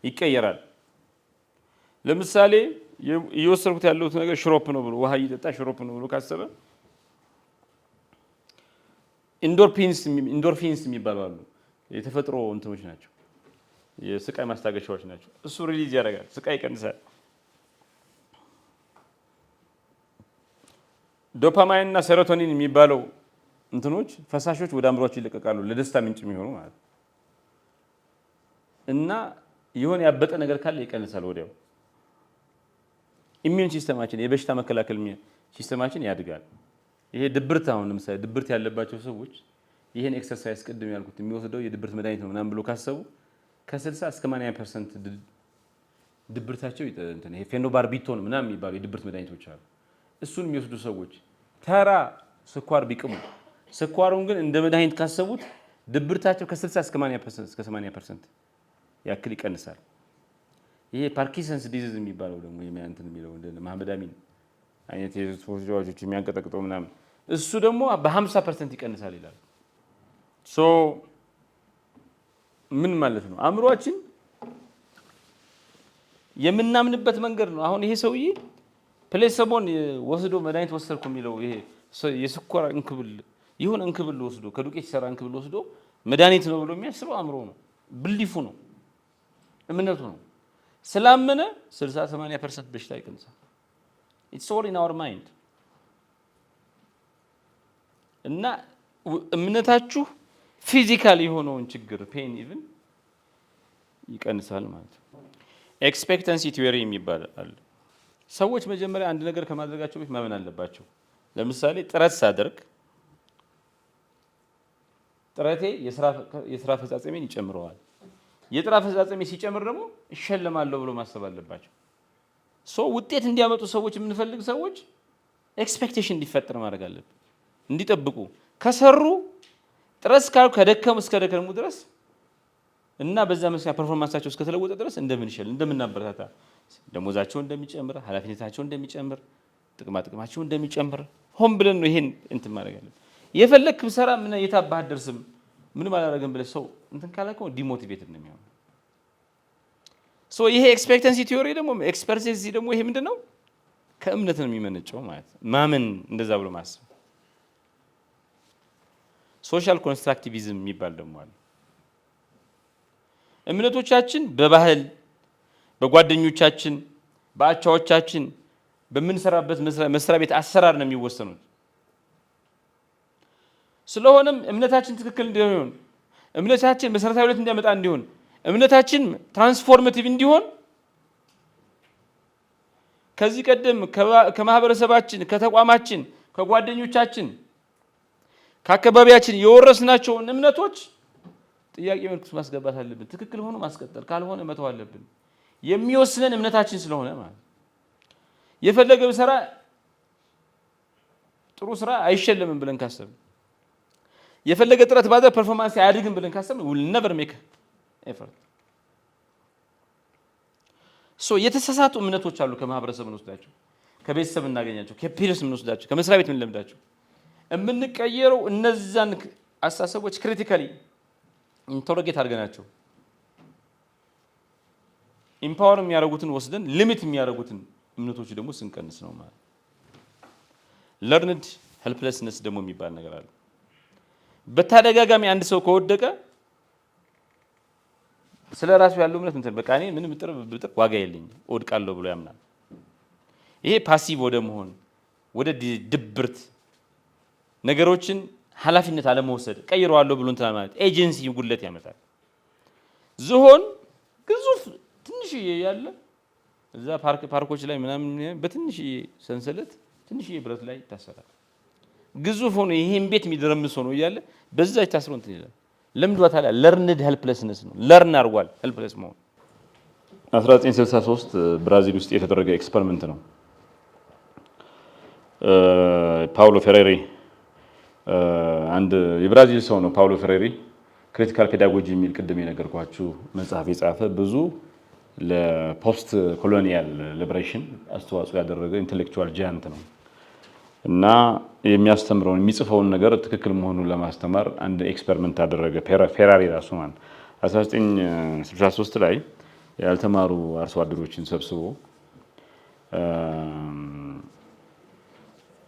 ይቀየራል። ለምሳሌ እየወሰድኩት ያለሁት ነገር ሽሮፕ ነው ብሎ ውሃ እየጠጣ ሽሮፕ ነው ብሎ ካሰበ ኢንዶርፊንስ የሚባሉ አሉ። የተፈጥሮ እንትኖች ናቸው፣ የስቃይ ማስታገሻዎች ናቸው። እሱ ሪሊዝ ያደርጋል፣ ስቃይ ይቀንሳል። ዶፓማይን እና ሴሮቶኒን የሚባለው እንትኖች ፈሳሾች ወደ አእምሮአችን ይለቀቃሉ፣ ለደስታ ምንጭ የሚሆኑ ማለት እና የሆነ ያበጠ ነገር ካለ ይቀንሳል ወዲያው። ኢሚዩን ሲስተማችን የበሽታ መከላከል ሲስተማችን ያድጋል። ይሄ ድብርት፣ አሁን ለምሳሌ ድብርት ያለባቸው ሰዎች ይሄን ኤክሰርሳይዝ ቅድም ያልኩት የሚወስደው የድብርት መድኃኒት ነው ምናምን ብሎ ካሰቡ ከ60 እስከ 80% ድብርታቸው እንትን ይሄ ፌኖባርቢቶን ምናምን የሚባሉ የድብርት መድኃኒቶች አሉ። እሱን የሚወስዱ ሰዎች ተራ ስኳር ቢቅሙ ስኳሩን ግን እንደ መድኃኒት ካሰቡት ድብርታቸው ከ60 እስከ 80% ያክል ይቀንሳል። ይሄ ፓርኪንሰንስ ዲዚዝ የሚባለው ደግሞ የሚያንትን የሚለው እንደ መሐመድ አሚን አይነት የፎርጆች የሚያንቀጠቅጠው ምናምን እሱ ደግሞ በ50% ይቀንሳል ይላል። ሶ ምን ማለት ነው? አእምሮአችን የምናምንበት መንገድ ነው። አሁን ይሄ ሰውዬ ፕሌሰቦን ወስዶ መድኃኒት ወሰድኩ የሚለው ይሄ የስኳር እንክብል ይሁን እንክብል ወስዶ ከዱቄት ሰራ እንክብል ወስዶ መድኃኒት ነው ብሎ የሚያስበው አእምሮ ነው፣ ብሊፉ ነው፣ እምነቱ ነው። ስላመነ 60-80% በሽታ ይቀንሳል። it's all in our mind እና እምነታችሁ ፊዚካል የሆነውን ችግር ፔን ኢቭን ይቀንሳል ማለት ነው። ኤክስፔክታንሲ ቲዮሪ የሚባል አለ። ሰዎች መጀመሪያ አንድ ነገር ከማድረጋቸው በፊት ማመን አለባቸው። ለምሳሌ ጥረት ሳደርግ ጥረቴ የስራ ፈጻጸሜን ይጨምረዋል። የስራ ፈጻጸሜ ሲጨምር ደግሞ እሸለማለሁ ብሎ ማሰብ አለባቸው። ውጤት እንዲያመጡ ሰዎች የምንፈልግ ሰዎች ኤክስፔክቴሽን እንዲፈጠር ማድረግ አለብን። እንዲጠብቁ ከሰሩ ጥረት ከደከሙ እስከ ደከሙ ድረስ እና በዛ መስሪያ ፐርፎርማንሳቸው እስከተለወጠ ድረስ እንደምናበረታታ ደሞዛቸው እንደሚጨምር፣ ኃላፊነታቸው እንደሚጨምር፣ ጥቅማቸው እንደሚጨምር ሆን ብለን ነው ይሄን እንትን ማድረግ አለብን። የፈለክ ብሰራ ምን የታባህ ደርስም ምንም አላደረገም ብለህ ሰው እንትን ካላከው ዲሞቲቬትድ ነው የሚሆነው። ይሄ ኤክስፔክታንሲ ቲዮሪ ደግሞ ኤክስፐርቲዝ ደግሞ ይሄ ምንድነው? ከእምነት ነው የሚመነጨው ማለት ነው። ማመን እንደዛ ብሎ ማሰብ። ሶሻል ኮንስትራክቲቪዝም የሚባል ደግሞ አለ። እምነቶቻችን በባህል፣ በጓደኞቻችን፣ በአቻዎቻችን፣ በምንሰራበት መስሪያ ቤት አሰራር ነው የሚወሰኑት። ስለሆነም እምነታችን ትክክል እንዲሆን፣ እምነታችን መሰረታዊ ለውጥ እንዲያመጣ እንዲሆን፣ እምነታችን ትራንስፎርማቲቭ እንዲሆን ከዚህ ቀደም ከማህበረሰባችን፣ ከተቋማችን፣ ከጓደኞቻችን፣ ከአካባቢያችን የወረስናቸውን እምነቶች ጥያቄ ምልክት ማስገባት አለብን። ትክክል ሆኖ ማስቀጠል፣ ካልሆነ መተው አለብን። የሚወስነን እምነታችን ስለሆነ ማለት የፈለገ ብሰራ ጥሩ ስራ አይሸለምም ብለን ካሰብን፣ የፈለገ ጥረት ባደረግ ፐርፎርማንስ አያድግም ብለን ካሰብን will never make effort። የተሳሳቱ እምነቶች አሉ። ከማህበረሰብ እንወስዳቸው፣ ከቤተሰብ እናገኛቸው፣ ከፔሬንትስ እንወስዳቸው፣ ከመስሪያ ቤት እንለምዳቸው። የምንቀየረው እነዛን አስተሳሰቦች ክሪቲካሊ ኢንተሮጌት አድርገናቸው ኢምፓወር የሚያደርጉትን ወስደን ሊሚት የሚያደርጉትን እምነቶች ደግሞ ስንቀንስ ነው ማለት። ለርንድ ሄልፕለስነስ ደግሞ የሚባል ነገር አለ። በተደጋጋሚ አንድ ሰው ከወደቀ ስለ ራሱ ያለው እምነት እንትን በቃ እኔ ምንም ብጥር ዋጋ የለኝም እወድቃለሁ ብሎ ያምናል። ይሄ ፓሲቭ ወደ መሆን ወደ ድብርት ነገሮችን ኃላፊነት አለመውሰድ ቀይረዋለሁ ብሎ እንትን ማለት ኤጀንሲ ጉለት ያመጣል። ዝሆን ግዙፍ ትንሽዬ ያለ እዛ ፓርኮች ላይ ምናምን በትንሽዬ ሰንሰለት ትንሽዬ ብረት ላይ ይታሰራል። ግዙፍ ሆኖ ይሄን ቤት የሚደረምስ ሆኖ እያለ በዛ ይታስሮ እንትን ይላል። ለምዷታል። ለርንድ ሄልፕለስነስ ነው። ለርን አድርጓል ሄልፕለስ መሆን። 1963 ብራዚል ውስጥ የተደረገ ኤክስፐሪመንት ነው። ፓውሎ ፌሬሪ አንድ የብራዚል ሰው ነው። ፓውሎ ፌሬሪ ክሪቲካል ፔዳጎጂ የሚል ቅድም የነገርኳችሁ መጽሐፍ የጻፈ ብዙ ለፖስት ኮሎኒያል ሊበሬሽን አስተዋጽኦ ያደረገ ኢንቴሌክቹዋል ጃያንት ነው እና የሚያስተምረውን የሚጽፈውን ነገር ትክክል መሆኑን ለማስተማር አንድ ኤክስፐሪመንት አደረገ። ፌራሪ ራሱ ማለት 1963 ላይ ያልተማሩ አርሶ አደሮችን ሰብስቦ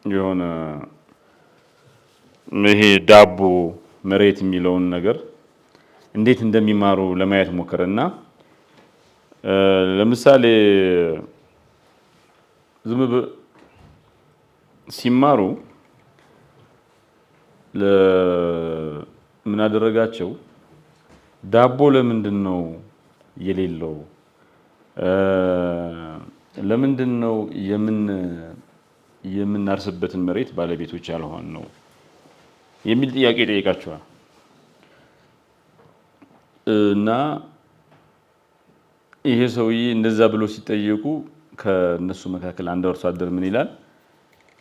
የሆነ ይሄ ዳቦ መሬት የሚለውን ነገር እንዴት እንደሚማሩ ለማየት ሞከረና ለምሳሌ ዝም ሲማሩ ምን አደረጋቸው? ዳቦ ለምንድን ነው የሌለው? ለምንድን ነው የምናርስበትን መሬት ባለቤቶች ያልሆን ነው የሚል ጥያቄ ጠይቃቸዋል። እና ይሄ ሰውዬ እንደዛ ብሎ ሲጠየቁ ከነሱ መካከል አንድ አርሶ አደር ምን ይላል?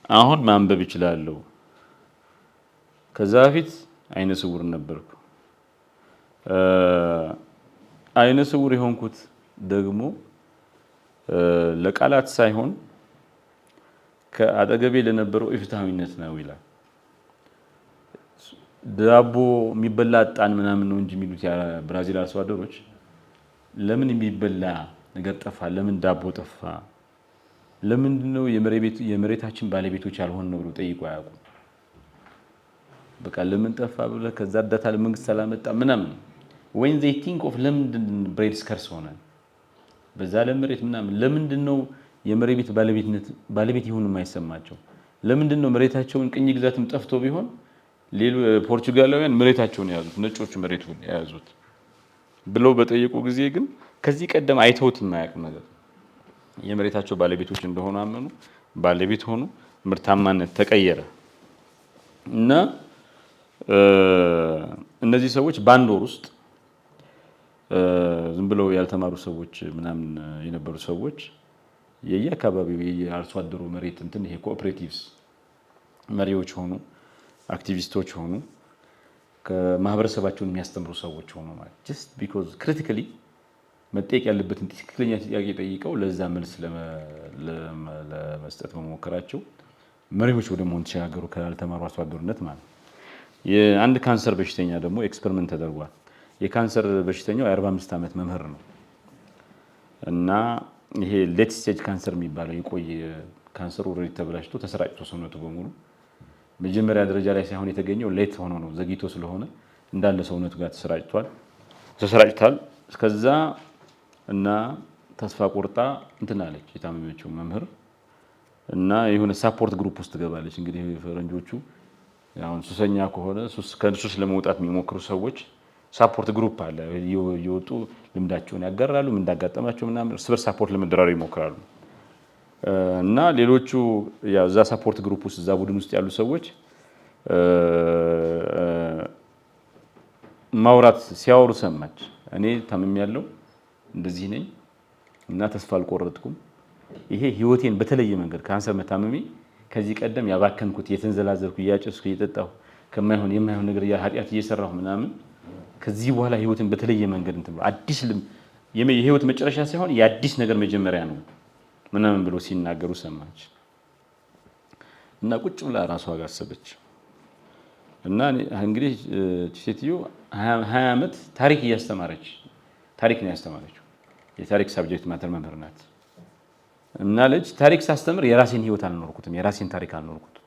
አሁን ማንበብ ይችላለሁ፣ ከዛ በፊት አይነ ስውር ነበርኩ። አይነ ስውር የሆንኩት ደግሞ ለቃላት ሳይሆን ከአጠገቤ ለነበረው ኢፍትሃዊነት ነው ይላል። ዳቦ የሚበላ ጣን ምናምን ነው እንጂ የሚሉት የብራዚል አርሶ አደሮች ለምን የሚበላ ነገር ጠፋ? ለምን ዳቦ ጠፋ? ለምንድነው የመሬታችን ባለቤቶች ያልሆን ነው ብሎ ጠይቆ አያውቁም። በቃ ለምን ጠፋ ብለ ከዛ እርዳታ ለመንግስት ሰላመጣ ምናምን when they think of ለምንድን ብሬድ ስከርስ ሆነ በዛ ለመሬት ምናምን ለምንድነው የመሬት ባለቤት ይሁን የማይሰማቸው? ለምንድነው መሬታቸውን ቅኝ ግዛትም ጠፍቶ ቢሆን ፖርቹጋላውያን መሬታቸውን ያዙት፣ ነጮቹ መሬቱን ያዙት ብለው በጠየቁ ጊዜ ግን ከዚህ ቀደም አይተውት የማያውቅ ነገር የመሬታቸው ባለቤቶች እንደሆኑ አመኑ። ባለቤት ሆኑ፣ ምርታማነት ተቀየረ እና እነዚህ ሰዎች በአንድ ወር ውስጥ ዝም ብለው ያልተማሩ ሰዎች ምናምን የነበሩ ሰዎች የየአካባቢው የአርሶ አደሩ መሬት እንትን ይሄ ኮኦፐሬቲቭስ መሪዎች ሆኑ፣ አክቲቪስቶች ሆኑ፣ ከማህበረሰባቸውን የሚያስተምሩ ሰዎች ሆኑ ማለት just because critically መጠየቅ ያለበትን ትክክለኛ ጥያቄ ጠይቀው ለዛ መልስ ለመስጠት መሞከራቸው መሪዎች ወደ መሆን ተሻገሩ ካልተማሩ አርሶ አደርነት ማለት። የአንድ ካንሰር በሽተኛ ደግሞ ኤክስፐሪመንት ተደርጓል። የካንሰር በሽተኛው የ45 ዓመት መምህር ነው እና ይሄ ሌት ስቴጅ ካንሰር የሚባለው የቆየ ካንሰሩ ኦልሬዲ ተበላሽቶ ተሰራጭቶ ሰውነቱ በሙሉ መጀመሪያ ደረጃ ላይ ሳይሆን የተገኘው ሌት ሆኖ ነው ዘግይቶ ስለሆነ እንዳለ ሰውነቱ ጋር ተሰራጭቷል። ከዛ እና ተስፋ ቆርጣ እንትን አለች የታመመችው መምህር እና የሆነ ሳፖርት ግሩፕ ውስጥ ገባለች። እንግዲህ ፈረንጆቹ አሁን ሱሰኛ ከሆነ ከሱስ ለመውጣት የሚሞክሩ ሰዎች ሳፖርት ግሩፕ አለ። እየወጡ ልምዳቸውን ያጋራሉ፣ ምን እንዳጋጠማቸው ምናምን እርስ በርስ ሳፖርት ለመደራረብ ይሞክራሉ። እና ሌሎቹ ያው እዛ ሳፖርት ግሩፕ ውስጥ እዛ ቡድን ውስጥ ያሉ ሰዎች ማውራት ሲያወሩ ሰማች። እኔ ታምሜያለሁ፣ እንደዚህ ነኝ እና ተስፋ አልቆረጥኩም። ይሄ ህይወቴን በተለየ መንገድ ካንሰር መታመሜ ከዚህ ቀደም ያባከንኩት የተንዘላዘልኩ እያጨስኩ እየጠጣሁ የማይሆን ነገር ኃጢአት እየሰራሁ ምናምን ከዚህ በኋላ ህይወትን በተለየ መንገድ እንትን አዲስ የህይወት መጨረሻ ሳይሆን የአዲስ ነገር መጀመሪያ ነው ምናምን ብሎ ሲናገሩ ሰማች እና ቁጭ ብላ ራሷ ጋር አሰበች። እና እንግዲህ ሴትዮ 20 ዓመት ታሪክ ነው ያስተማረችው የታሪክ ሳብጀክት ማተር መምህር ናት። እና ልጅ ታሪክ ሳስተምር የራሴን ህይወት አልኖርኩትም፣ የራሴን ታሪክ አልኖርኩትም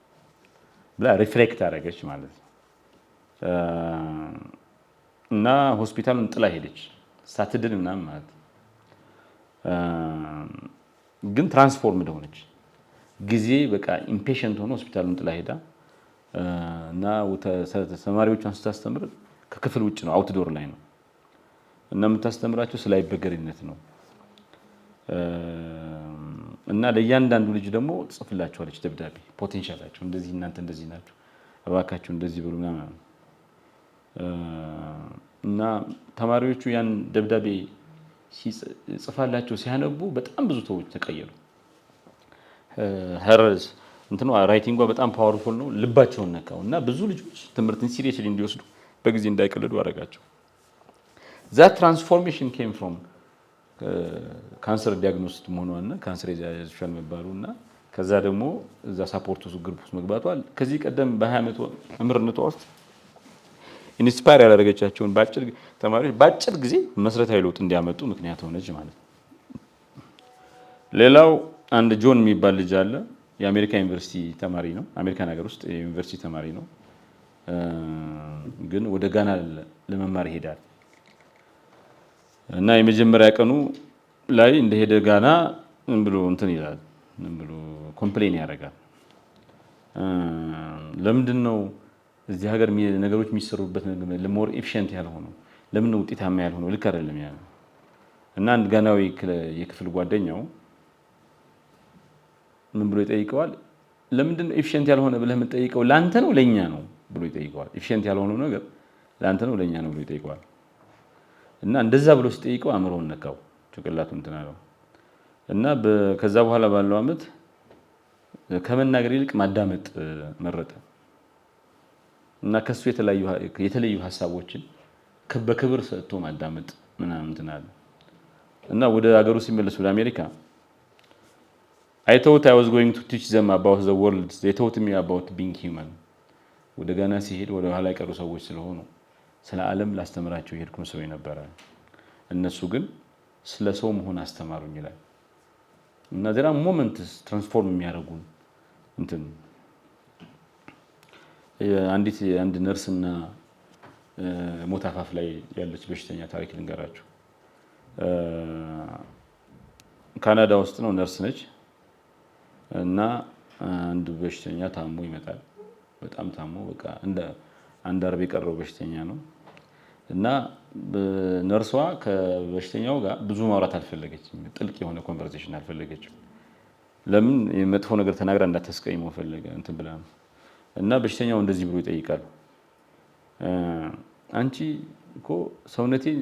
ብላ ሪፍሌክት አደረገች ማለት ነው። እና ሆስፒታሉን ጥላ ሄደች ሳትድን ምናምን ማለት ግን ትራንስፎርምድ ሆነች። ጊዜ በቃ ኢምፔሽንት ሆኖ ሆስፒታሉን ጥላ ሄዳ እና ተማሪዎቿን ስታስተምር ከክፍል ውጭ ነው፣ አውትዶር ላይ ነው እና የምታስተምራቸው ስለ አይበገሪነት ነው። እና ለእያንዳንዱ ልጅ ደግሞ ጽፍላቸዋለች ደብዳቤ፣ ፖቴንሻላቸው እንደዚህ፣ እናንተ እንደዚህ ናቸው፣ እባካችሁ እንደዚህ ብሉ ምናምን። እና ተማሪዎቹ ያን ደብዳቤ ጽፋላቸው ሲያነቡ በጣም ብዙ ሰዎች ተቀየሩ። ሄርዝ እንትኑ ራይቲንጓ በጣም ፓወርፉል ነው። ልባቸውን ነካው እና ብዙ ልጆች ትምህርትን ሲሪየስሊ እንዲወስዱ በጊዜ እንዳይቀልዱ አደረጋቸው። ዛት ትራንስፎርሜሽን ኬም ፍሮም ካንሰር ዲያግኖስት መሆኗና ካንሰር ያዘሻል መባሉ እና ከዛ ደግሞ እዛ ሳፖርት ውስጥ ግሩፕ ውስጥ መግባቷል። ከዚህ ቀደም በ20 ዓመት መምህርነቷ ውስጥ ኢንስፓየር ያደረገቻቸውን ተማሪዎች በአጭር ጊዜ መሰረታዊ ለውጥ እንዲያመጡ ምክንያት ሆነች ማለት ነው። ሌላው አንድ ጆን የሚባል ልጅ አለ። የአሜሪካ ዩኒቨርሲቲ ተማሪ ነው። አሜሪካን ሀገር ውስጥ የዩኒቨርሲቲ ተማሪ ነው። ግን ወደ ጋና ለመማር ይሄዳል እና የመጀመሪያ ቀኑ ላይ እንደሄደ ጋና ምን ብሎ እንትን ይላል፣ ምን ብሎ ኮምፕሌን ያደርጋል። ለምንድን ነው እዚህ ሀገር ነገሮች የሚሰሩበት ለሞር ኤፊሽንት ያልሆነው? ለምን ነው ውጤታማ ያልሆነው? ልክ አይደለም ያለው እና አንድ ጋናዊ የክፍል ጓደኛው ምን ብሎ ይጠይቀዋል? ለምንድን ነው ኤፊሽንት ያልሆነ ብለህ የምትጠይቀው? ላንተ ነው ለኛ ነው ብሎ ይጠይቀዋል። ኤፊሽንት ያልሆነው ነገር ላንተ ነው ለኛ ነው ብሎ ይጠይቀዋል። እና እንደዛ ብሎ ሲጠይቀው አእምሮውን ነካው፣ ጭንቅላቱ እንትን አለው እና ከዛ በኋላ ባለው አመት ከመናገር ይልቅ ማዳመጥ መረጠ እና ከሱ የተለዩ ሀሳቦችን በክብር ሰጥቶ ማዳመጥ ምናምን እንትን አለ እና ወደ ሀገሩ ሲመለስ ወደ አሜሪካ I thought I was going to teach them about the world. They taught me about being human. ወደ ጋና ሲሄድ ወደ ኋላ የቀሩ ሰዎች ስለሆኑ ስለ ዓለም ላስተምራቸው የሄድኩ ሰው ነበር። እነሱ ግን ስለ ሰው መሆን አስተማሩኝ ይላል እና there are moments ትራንስፎርም የሚያደርጉን እንትን አንድ ነርስና ሞት አፋፍ ላይ ያለች በሽተኛ ታሪክ ልንገራችሁ። ካናዳ ውስጥ ነው፣ ነርስ ነች እና አንድ በሽተኛ ታሞ ይመጣል። በጣም ታሞ በቃ አንድ አርብ የቀረው በሽተኛ ነው እና ነርሷ ከበሽተኛው ጋር ብዙ ማውራት አልፈለገችም። ጥልቅ የሆነ ኮንቨርሴሽን አልፈለገችም። ለምን? መጥፎ ነገር ተናግራ እንዳታስቀይመው ፈለገ እንትን ብላ እና በሽተኛው እንደዚህ ብሎ ይጠይቃል። አንቺ እኮ ሰውነቴን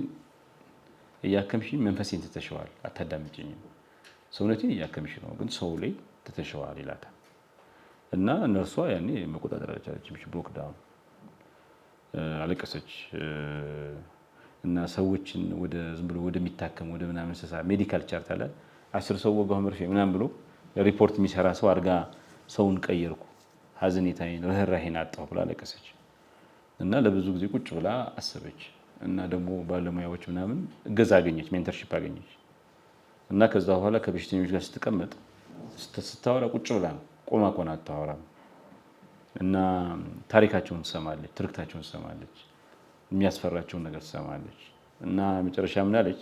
እያከምሽኝ መንፈሴን ትተሽዋል፣ አታዳምጪኝም። ሰውነቴን እያከምሽ ነው ግን ሰው ላይ ትተሽዋል ይላታል። እና ነርሷ ያኔ መቆጣጠር አልቻለችም። ብሎክ ዳውን አለቀሰች እና ሰዎችን ወደ ዝም ብሎ ወደሚታከም ወደ ምናምን ሜዲካል ቻርት አለ 10 ሰው ወጋው መርፌ ምናምን ብሎ ሪፖርት የሚሰራ ሰው አድርጋ ሰውን ቀየርኩ፣ ሀዘኔታዬን ርህራሄን አጣሁ ብላ አለቀሰች። እና ለብዙ ጊዜ ቁጭ ብላ አሰበች እና ደግሞ ባለሙያዎች ምናምን እገዛ አገኘች፣ ሜንተርሺፕ አገኘች። እና ከዛ በኋላ ከበሽተኞች ጋር ስትቀመጥ ስታወራ ቁጭ ብላ ነው፣ ቆማ ቆና አታወራም። እና ታሪካቸውን ትሰማለች፣ ትርክታቸውን ትሰማለች፣ የሚያስፈራቸውን ነገር ትሰማለች። እና መጨረሻ ምን አለች?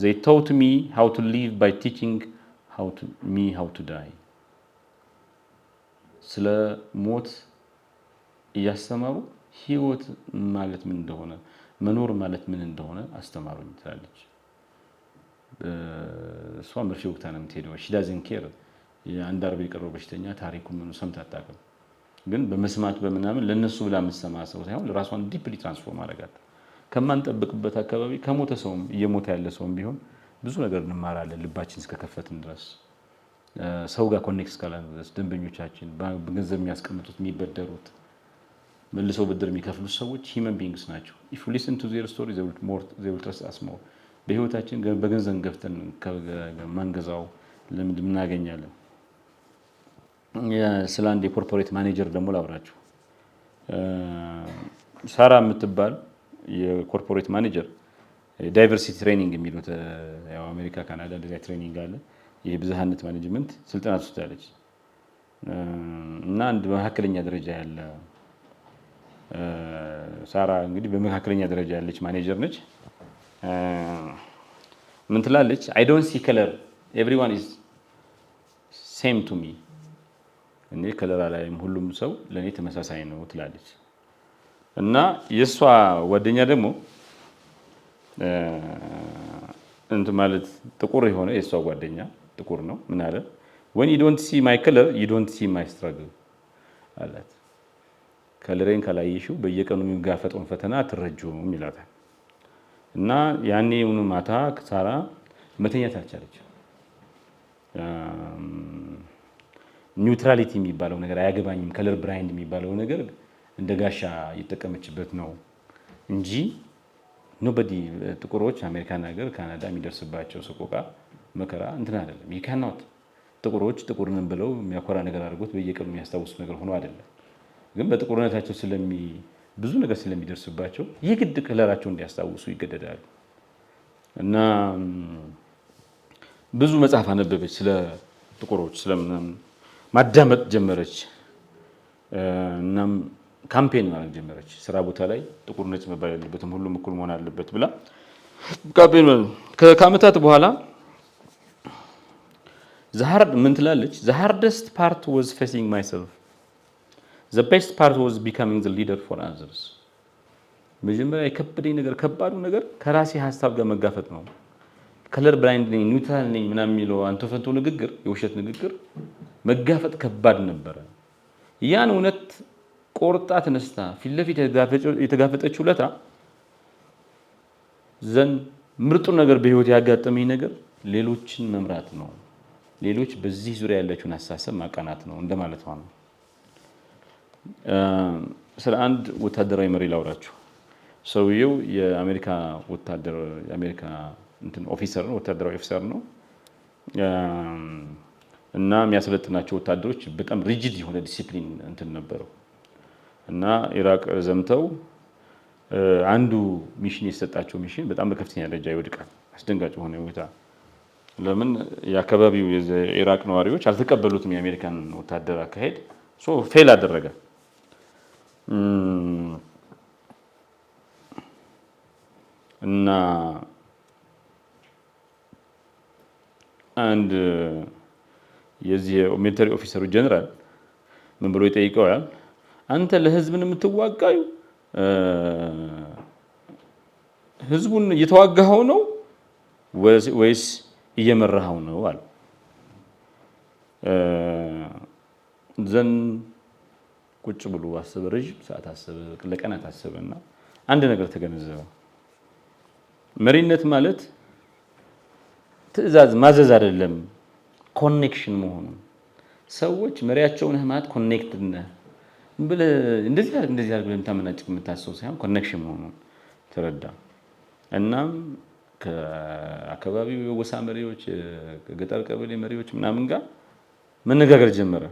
they taught me how to live by teaching me how to die። ስለ ሞት እያስተማሩ ህይወት ማለት ምን እንደሆነ፣ መኖር ማለት ምን እንደሆነ አስተማሩኝ ትላለች። እሷ መርፌ ወቅታ ነው የምትሄደው። she doesn't care የአንድ አርብ የቀረው በሽተኛ ታሪኩን ምን ሰምታ አታውቅም። ግን በመስማት በምናምን ለነሱ ብላ የምትሰማ ሰው ሳይሆን ለራሷን ዲፕሊ ትራንስፎርም አደረጋት። ከማንጠብቅበት አካባቢ ከሞተ ሰውም እየሞተ ያለ ሰውም ቢሆን ብዙ ነገር እንማራለን፣ ልባችን እስከከፈትን ድረስ ሰው ጋር ኮኔክት እስካላን ድረስ። ደንበኞቻችን በገንዘብ የሚያስቀምጡት የሚበደሩት መልሰው ብድር የሚከፍሉት ሰዎች ሂውመን ቢንግስ ናቸው። if you listen to their story they will trust us more። በህይወታችን በገንዘብ ገፍተን ከማንገዛው ልምድ እናገኛለን። ስለ አንድ የኮርፖሬት ማኔጀር ደግሞ ላውራችሁ። ሳራ የምትባል የኮርፖሬት ማኔጀር ዳይቨርሲቲ ትሬኒንግ የሚሉት ያው አሜሪካ፣ ካናዳ እንደዚያ ትሬኒንግ አለ። የብዝሃነት ማኔጅመንት ስልጠና ትወስዳለች እና አንድ በመካከለኛ ደረጃ ያለ ሳራ እንግዲህ በመካከለኛ ደረጃ ያለች ማኔጀር ነች። ምን ትላለች? አይ ዶንት ሲ ከለር ኤቭሪዋን ኢዝ ሴም ቱ ሚ። እኔ ከለር አላይም፣ ሁሉም ሰው ለእኔ ተመሳሳይ ነው ትላለች። እና የእሷ ጓደኛ ደግሞ እንትን ማለት ጥቁር የሆነ የእሷ ጓደኛ ጥቁር ነው። ምን አለ? when you don't see my color you don't see my struggle አላት። ከለሬን ካላየሽው በየቀኑ የሚጋፈጠውን ፈተና አትረጂውም ይላታል። እና ያኔ የሆነ ማታ ሳራ መተኛት አልቻለችም። ኒውትራሊቲ የሚባለው ነገር አያገባኝም፣ ከለር ብራይንድ የሚባለው ነገር እንደ ጋሻ እየተጠቀመችበት ነው እንጂ ኖበዲ ጥቁሮች አሜሪካን ሀገር ካናዳ የሚደርስባቸው ሰቆቃ መከራ እንትን አይደለም። ይካናት ጥቁሮች ጥቁርንም ብለው የሚያኮራ ነገር አድርጎት በየቀኑ የሚያስታውሱት ነገር ሆኖ አይደለም። ግን በጥቁርነታቸው ብዙ ነገር ስለሚደርስባቸው የግድ ከለራቸው እንዲያስታውሱ ይገደዳሉ። እና ብዙ መጽሐፍ አነበበች ስለ ጥቁሮች ስለምናምን ማዳመጥ ጀመረች። እናም ካምፔን ማድረግ ጀመረች። ስራ ቦታ ላይ ጥቁር ነጭ መባል የለበትም፣ ሁሉም እኩል መሆን አለበት ብላ ካምፔን። ከዓመታት በኋላ ምን ትላለች? the hardest part was facing myself, the best part was becoming the leader for others። መጀመሪያ የከበደኝ ነገር ከባዱ ነገር ከራሴ ሀሳብ ጋር መጋፈጥ ነው። ከለር ብላይንድ ነኝ ኒውትራል ነኝ ምናምን የሚለው አንተ ፈንቶ ንግግር፣ የውሸት ንግግር መጋፈጥ ከባድ ነበረ። ያን እውነት ቆርጣ ተነስታ ፊት ለፊት የተጋፈጠችው ለታ ዘንድ ምርጡ ነገር በህይወት ያጋጠመኝ ነገር ሌሎችን መምራት ነው። ሌሎች በዚህ ዙሪያ ያላችሁን አስተሳሰብ ማቃናት ነው እንደማለት ነው። ስለ አንድ ወታደራዊ መሪ ላውራችሁ። ሰውየው የአሜሪካ ወታደር የአሜሪካ ኦፊሰር ነው፣ ወታደራዊ ኦፊሰር ነው እና የሚያሰለጥናቸው ወታደሮች በጣም ሪጂድ የሆነ ዲሲፕሊን ነበረው እና ኢራቅ ዘምተው አንዱ ሚሽን የሰጣቸው ሚሽን በጣም በከፍተኛ ደረጃ ይወድቃል። አስደንጋጭ የሆነ ሁኔታ። ለምን? የአካባቢው የኢራቅ ነዋሪዎች አልተቀበሉትም የአሜሪካን ወታደር አካሄድ። ፌል አደረገ እና አንድ የዚህ ሚሊተሪ ኦፊሰሩ ጀነራል ምን ብሎ ይጠይቀዋል? አንተ ለህዝብን የምትዋጋዩ ህዝቡን እየተዋጋኸው ነው ወይስ እየመራኸው ነው አለ። ዘን ቁጭ ብሎ አሰበ፣ ረጅም ሰዓት አሰበ፣ ለቀናት አሰበና አንድ ነገር ተገነዘበ። መሪነት ማለት ትዕዛዝ ማዘዝ አይደለም፣ ኮኔክሽን መሆኑ። ሰዎች መሪያቸው ነህ ማለት ኮኔክትድ ነህ ብለህ እንደዚህ አድርግ ብለህ የምታመናጭቅ የምታስበው ሳይሆን ኮኔክሽን መሆኑን ተረዳ። እናም ከአካባቢው የወሳ መሪዎች፣ ከገጠር ቀበሌ መሪዎች ምናምን ጋር መነጋገር ጀመረ።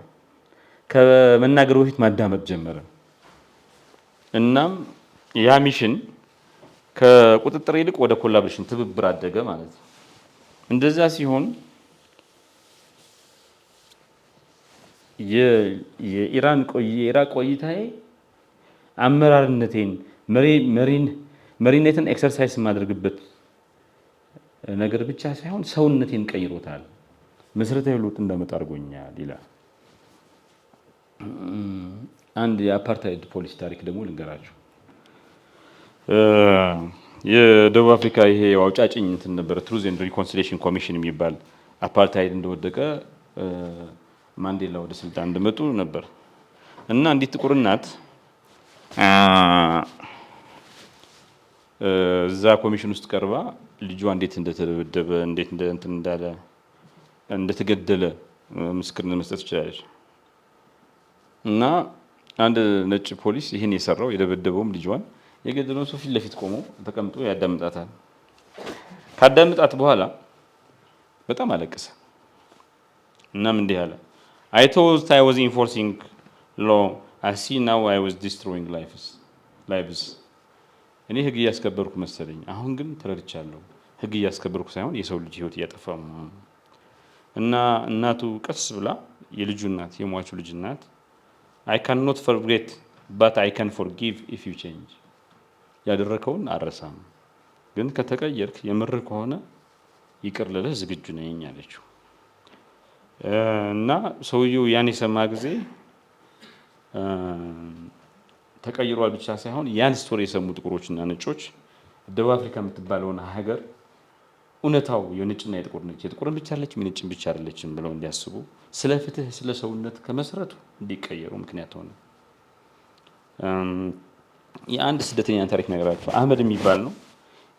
ከመናገር በፊት ማዳመጥ ጀመረ። እናም ያ ሚሽን ከቁጥጥር ይልቅ ወደ ኮላቦሬሽን ትብብር አደገ ማለት ነው። እንደዛ ሲሆን የኢራቅ ቆይታዬ አመራርነቴን መሪነትን ኤክሰርሳይዝ የማደርግበት ነገር ብቻ ሳይሆን ሰውነቴን ቀይሮታል፣ መሰረታዊ ለውጥ እንዳመጣ አድርጎኛል ይላል። አንድ የአፓርታይድ ፖሊሲ ታሪክ ደግሞ ልንገራችሁ። የደቡብ አፍሪካ ይሄ አውጫጭኝ ነበረ፣ ትሩዝ ኤንድ ሪኮንሲሊዬሽን ኮሚሽን የሚባል አፓርታይድ እንደወደቀ ማንዴላ ወደ ስልጣን እንደመጡ ነበር እና አንዲት ጥቁር እናት እዛ ኮሚሽን ውስጥ ቀርባ ልጇ እንዴት እንደተደበደበ እንዴት እንደተገደለ ምስክርነት መስጠት ትችላለች። እና አንድ ነጭ ፖሊስ ይህን የሰራው የደበደበውም ልጇን የገደለውን ሰው ፊት ለፊት ቆሞ ተቀምጦ ያዳምጣታል። ካዳምጣት በኋላ በጣም አለቀሰ። እናም እንዲህ አለ፣ I thought I was enforcing law. I see now I was destroying lives. እኔ ህግ እያስከበርኩ መሰለኝ። አሁን ግን ተረድቻለሁ። ህግ እያስከበርኩ ሳይሆን የሰው ልጅ ህይወት እያጠፋ ነው። እና እናቱ ቀስ ብላ የልጁ እናት የሟቹ ልጅ እናት አይ ካን ኖት ፎርጌት ባት አይ ካን ፎርጊቭ ኢፍ ዩ ቼንጅ፣ ያደረከውን አረሳም፣ ግን ከተቀየርክ የምርህ ከሆነ ይቅር ልልህ ዝግጁ ነኝ አለችው። እና ሰውየው ያን የሰማ ጊዜ ተቀይሯል ብቻ ሳይሆን ያን ስቶሪ የሰሙ ጥቁሮችና ነጮች ደቡብ አፍሪካ የምትባለውን ሀገር እውነታው የነጭና የጥቁር ነች፣ የጥቁርን ብቻ አለችም የነጭን ብቻ አይደለችም ብለው እንዲያስቡ፣ ስለ ፍትህ፣ ስለ ሰውነት ከመሰረቱ እንዲቀየሩ ምክንያት ሆነ። የአንድ ስደተኛ ታሪክ ነገራቸው። አህመድ የሚባል ነው።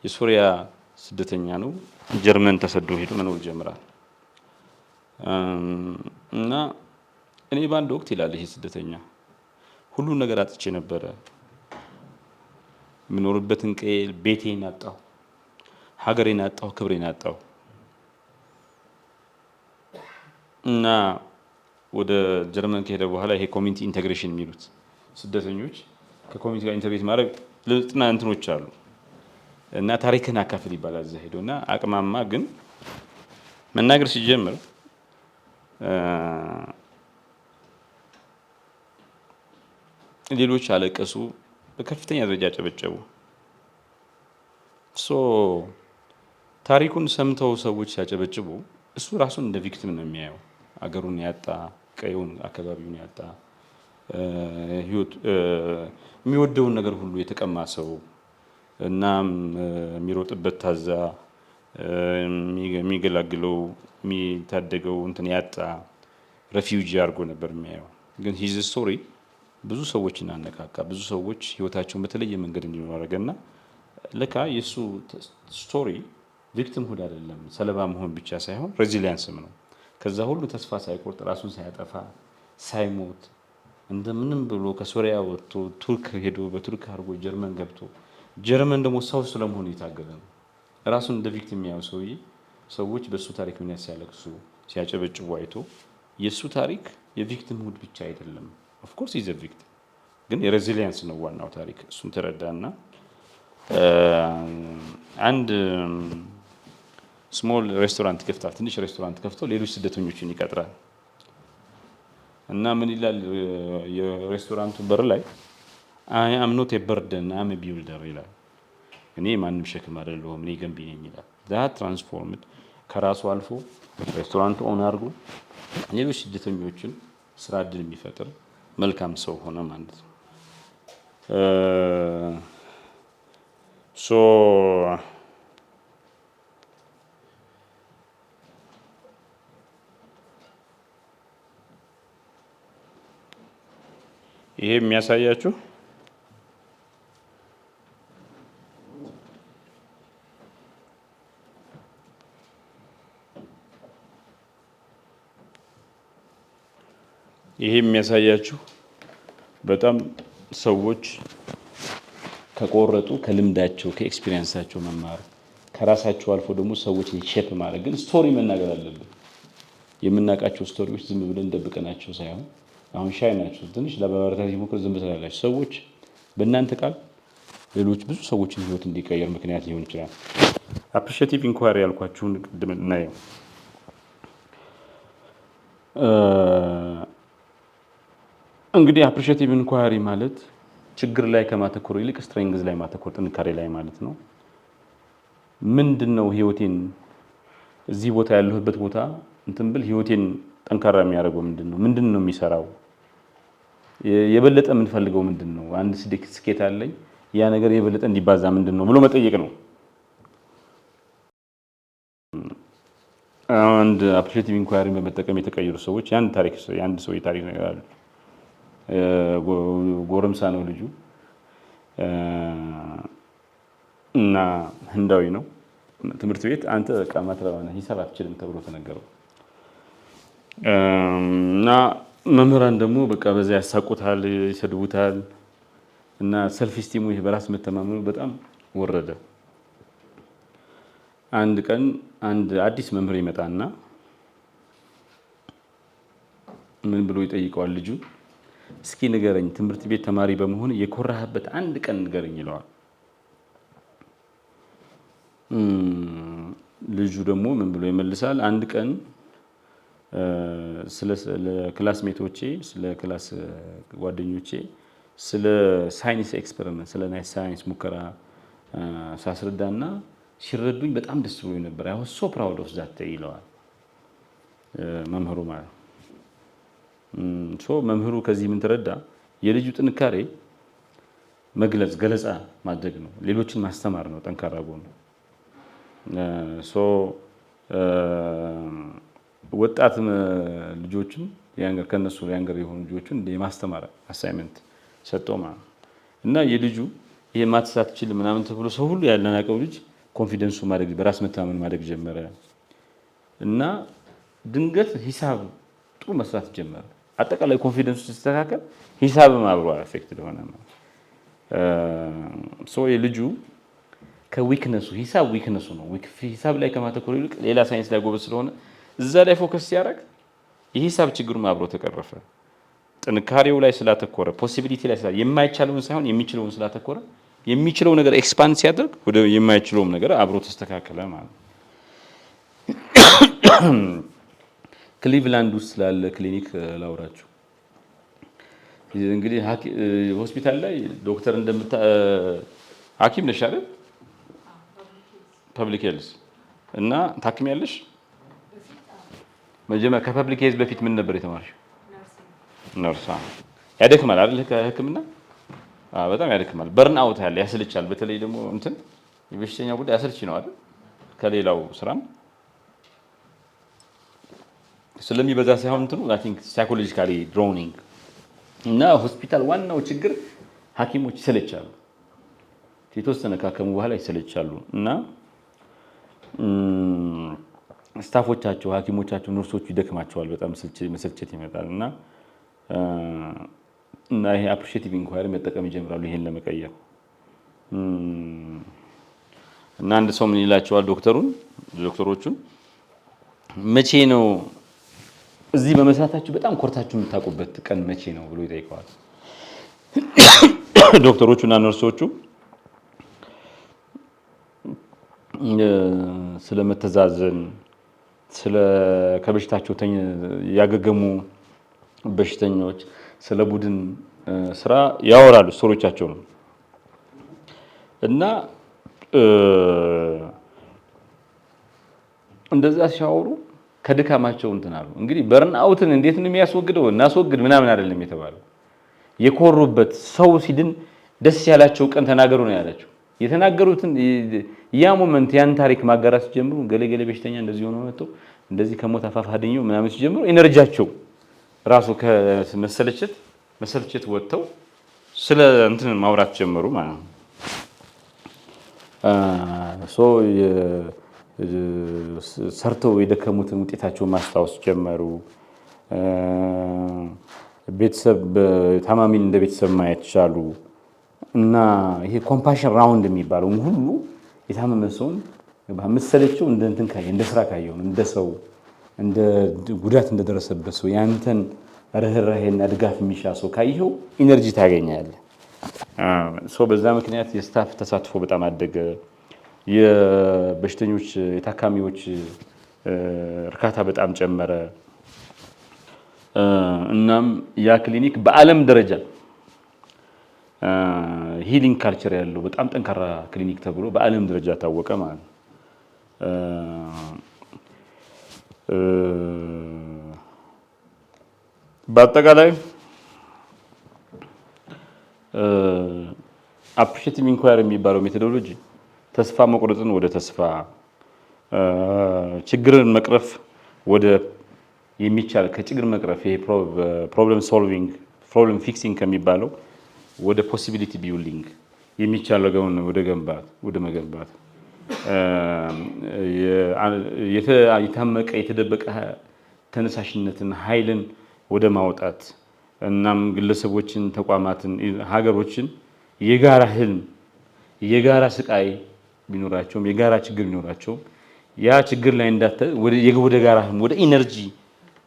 የሶሪያ ስደተኛ ነው። ጀርመን ተሰዶ ሄዶ መኖር ይጀምራል። እና እኔ በአንድ ወቅት ይላል ይሄ ስደተኛ ሁሉን ነገር አጥቼ ነበረ። የምኖርበትን ቀዬ፣ ቤቴን አጣሁ፣ ሀገሬን አጣሁ፣ ክብሬን አጣሁ። እና ወደ ጀርመን ከሄደ በኋላ ይሄ ኮሚኒቲ ኢንቴግሬሽን የሚሉት ስደተኞች ከኮሚኒቲ ጋር ኢንተርቤት ማድረግ ልጥና እንትኖች አሉ እና ታሪክን አካፍል ይባላል። እዛ ሄዶ እና አቅማማ ግን መናገር ሲጀምር ሌሎች አለቀሱ፣ በከፍተኛ ደረጃ ጨበጨቡ። ታሪኩን ሰምተው ሰዎች ሲያጨበጭቡ እሱ ራሱን እንደ ቪክቲም ነው የሚያየው። አገሩን ያጣ፣ ቀዩን፣ አካባቢውን ያጣ፣ የሚወደውን ነገር ሁሉ የተቀማ ሰው እናም የሚሮጥበት ታዛ የሚገላግለው የሚታደገው እንትን ያጣ ሬፊውጂ አድርጎ ነበር የሚያየው። ግን ሂዝ ስቶሪ ብዙ ሰዎችን አነቃቃ። ብዙ ሰዎች ህይወታቸውን በተለየ መንገድ እንዲኖሩ አደረገና ለካ የእሱ ስቶሪ ቪክቲም ሁድ አይደለም፣ ሰለባ መሆን ብቻ ሳይሆን ሬዚሊያንስም ነው። ከዛ ሁሉ ተስፋ ሳይቆርጥ ራሱን ሳያጠፋ ሳይሞት እንደምንም ብሎ ከሶሪያ ወጥቶ ቱርክ ሄዶ በቱርክ አድርጎ ጀርመን ገብቶ ጀርመን ደግሞ ሰው ስለመሆኑ የታገለ ነው። ራሱን እንደ ቪክቲም የሚያዩ ሰውዬ ሰዎች በእሱ ታሪክ ምን ሲያለቅሱ ሲያጨበጭቡ አይቶ የእሱ ታሪክ የቪክቲም ሁድ ብቻ አይደለም። ኦፍኮርስ ኢዝ ቪክቲም ግን የሬዚሊያንስ ነው ዋናው ታሪክ። እሱን ተረዳና አንድ ስሞል ሬስቶራንት ከፍቷል። ትንሽ ሬስቶራንት ከፍቶ ሌሎች ስደተኞችን ይቀጥራል። እና ምን ይላል የሬስቶራንቱ በር ላይ አይ አም ኖት ኤ በርደን አም ኤ ቢልደር ይላል። እኔ ማንም ሸክም አይደለሁም፣ እኔ ገንቢ ነኝ ይላል። ዛት ትራንስፎርምድ ከራሱ አልፎ ሬስቶራንቱ ኦን አድርጎ ሌሎች ስደተኞችን ስራ እድል የሚፈጥር መልካም ሰው ሆነ ማለት ነው። ይሄ የሚያሳያችሁ በጣም ሰዎች ከቆረጡ ከልምዳቸው ከኤክስፒሪየንሳቸው መማር ከራሳቸው አልፎ ደግሞ ሰዎች ሼፕ ማድረግ። ግን ስቶሪ መናገር አለብን። የምናውቃቸው ስቶሪዎች ዝም ብለን ደብቀናቸው ሳይሆን አሁን ሻይ ናቸው ትንሽ ለማበረታት ሲሞክር ዝም ብላላችሁ ሰዎች በእናንተ ቃል ሌሎች ብዙ ሰዎችን ህይወት እንዲቀየር ምክንያት ሊሆን ይችላል። አፕሪሺየቲቭ ኢንኳሪ ያልኳችሁን ቅድም እናየው። እንግዲህ አፕሪሺየቲቭ ኢንኳሪ ማለት ችግር ላይ ከማተኮር ይልቅ ስትሬንግዝ ላይ ማተኮር፣ ጥንካሬ ላይ ማለት ነው። ምንድነው ህይወቴን እዚህ ቦታ ያለሁበት ቦታ እንትን ብል ህይወቴን ጠንካራ የሚያደርገው ምንድነው? ምንድነው የሚሰራው? የበለጠ የምንፈልገው ምንድነው? አንድ ስኬት አለኝ፣ ያ ነገር የበለጠ እንዲባዛ ምንድነው ብሎ መጠየቅ ነው። አንድ አፕሪሺየቲቭ ኢንኳሪ በመጠቀም የተቀየሩ ሰዎች የአንድ ሰው የታሪክ ነገር አለ። ጎረምሳ ነው ልጁ እና ህንዳዊ ነው። ትምህርት ቤት አንተ በቃ ማትረባ ነህ፣ ሂሳብ አትችልም ተብሎ ተነገረው እና መምህራን ደግሞ በቃ በዛ ያሳቁታል፣ ይሰድቡታል እና ሰልፍ ስቲሙ ይሄ በራስ መተማመኑ በጣም ወረደ። አንድ ቀን አንድ አዲስ መምህር ይመጣና ምን ብሎ ይጠይቀዋል ልጁ፣ እስኪ ንገረኝ ትምህርት ቤት ተማሪ በመሆን የኮራህበት አንድ ቀን ንገረኝ ይለዋል። ልጁ ደግሞ ምን ብሎ ይመልሳል? አንድ ቀን ስለ ክላስሜቶቼ ስለ ክላስ ጓደኞቼ ስለ ሳይንስ ኤክስፐሪመንት ስለ ሳይንስ ሙከራ ሳስረዳና ሲረዱኝ በጣም ደስ ብሎኝ ነበር። አይ ዋስ ሶ ፕራውድ ኦፍ ዛት ይለዋል መምህሩ ማለት ሶ መምህሩ ከዚህ ምን ተረዳ? የልጁ ጥንካሬ መግለጽ ገለጻ ማድረግ ነው፣ ሌሎችን ማስተማር ነው ጠንካራ ጎኑ። ሶ ወጣት ልጆችን ያንገር ከነሱ ያንገር የሆኑ ልጆችን የማስተማር አሳይመንት ሰጠው ማለት እና የልጁ ይሄ ማትስ አትችልም ምናምን ተብሎ ሰው ሁሉ ያለናቀው ልጅ ኮንፊደንሱ ማድረግ በራስ መታመን ማድረግ ጀመረ እና ድንገት ሂሳብ ጥሩ መስራት ጀመረ። አጠቃላይ ኮንፊደንሱ ሲስተካከል ሂሳብም አብሮ አፌክትድ ሆነ ማለት ሶ የልጁ ከዊክነሱ ሂሳብ ዊክነሱ ነው። ሂሳብ ላይ ከማተኮር ይልቅ ሌላ ሳይንስ ላይ ጎበዝ ስለሆነ እዛ ላይ ፎከስ ሲያደርግ የሂሳብ ችግሩም አብሮ ተቀረፈ። ጥንካሬው ላይ ስላተኮረ ፖሲቢሊቲ ላይ የማይቻለውን ሳይሆን የሚችለውን ስላተኮረ የሚችለው ነገር ኤክስፓንድ ሲያደርግ ወደ የማይችለውም ነገር አብሮ ተስተካከለ ማለት ነው። ክሊቭላንድ ውስጥ ስላለ ክሊኒክ ላውራችሁ። እንግዲህ ሆስፒታል ላይ ዶክተር ሐኪም ነሽ አይደል? ፐብሊክ ሄልዝ እና ታክሚያለሽ? መጀመሪያ ከፐብሊክ ሄልዝ በፊት ምን ነበር የተማርሽው? ነርስ። ያደክማል አይደል? ህክምና በጣም ያደክማል። በርን አውት ያለ ያስልቻል። በተለይ ደግሞ የበሽተኛ ጉዳይ ያስልች ነው አይደል? ከሌላው ስራም ስለሚበዛ ሳይሆን አይ ቲንክ ሳይኮሎጂካሊ ድሮኒንግ እና ሆስፒታል ዋናው ችግር ሐኪሞች ይሰለቻሉ። የተወሰነ ካከሙ በኋላ ይሰለቻሉ እና ስታፎቻቸው ሐኪሞቻቸው ነርሶቹ ይደክማቸዋል። በጣም መሰልቸት ይመጣል እና ይሄ አፕሪሺየቲቭ ኢንኳየሪ መጠቀም ይጀምራሉ ይሄን ለመቀየር እና አንድ ሰው ምን ይላቸዋል ዶክተሮቹን መቼ ነው እዚህ በመስራታችሁ በጣም ኮርታችሁ የምታውቁበት ቀን መቼ ነው ብሎ ይጠይቀዋል። ዶክተሮቹና ነርሶቹ ስለመተዛዘን ከበሽታቸው ያገገሙ በሽተኞች ስለ ቡድን ስራ ያወራሉ ስቶሪዎቻቸው ነው እና እንደዛ ሲያወሩ ከድካማቸው አሉ። እንግዲህ በርን አውትን እንዴት ነው የሚያስወግደው? እናስወግድ ምናምን አይደለም የተባለው። የኮሩበት ሰው ሲድን ደስ ያላቸው ቀን ተናገሩ ነው ያላቸው። የተናገሩትን ያ ሞመንት ያን ታሪክ ማጋራት ሲጀምሩ ገለገለ በሽተኛ እንደዚህ ሆኖ መጥቶ እንደዚህ ከሞት አፋፍ አድኘው ምናምን ሲጀምሩ ኢነርጂያቸው ራሱ መሰልቸት ወጥተው ስለ ማውራት ጀመሩ ማለት ነው። ሰርተው የደከሙትን ውጤታቸውን ማስታወስ ጀመሩ። ቤተሰብ ታማሚን እንደ ቤተሰብ ማየት ቻሉ እና ይሄ ኮምፓሽን ራውንድ የሚባለው ሁሉ የታመመ ሰውን መሰለቸው እንደ ስራ ካየው እንደ ሰው እንደ ጉዳት እንደደረሰበት ሰው ያንተን ርህራሄና ድጋፍ የሚሻ ሰው ካየው ኢነርጂ ታገኛለህ። በዛ ምክንያት የስታፍ ተሳትፎ በጣም አደገ። የበሽተኞች የታካሚዎች እርካታ በጣም ጨመረ። እናም ያ ክሊኒክ በዓለም ደረጃ ሂሊንግ ካልቸር ያለው በጣም ጠንካራ ክሊኒክ ተብሎ በዓለም ደረጃ ታወቀ ማለት ነው። በአጠቃላይ አፕሪሺየቲቭ ኢንኳየሪ የሚባለው ሜቶዶሎጂ ተስፋ መቁረጥን ወደ ተስፋ፣ ችግርን መቅረፍ ወደ የሚቻል ከችግር መቅረፍ ይሄ ፕሮብለም ሶልቪንግ ፕሮብለም ፊክሲንግ ከሚባለው ወደ ፖሲቢሊቲ ቢልዲንግ የሚቻለውን ወደ መገንባት የታመቀ የተደበቀ ተነሳሽነትን ኃይልን ወደ ማውጣት እናም ግለሰቦችን፣ ተቋማትን፣ ሀገሮችን የጋራ ህልም የጋራ ስቃይ ቢኖራቸውም የጋራ ችግር ቢኖራቸውም ያ ችግር ላይ ወደ ጋራ ወደ ኢነርጂ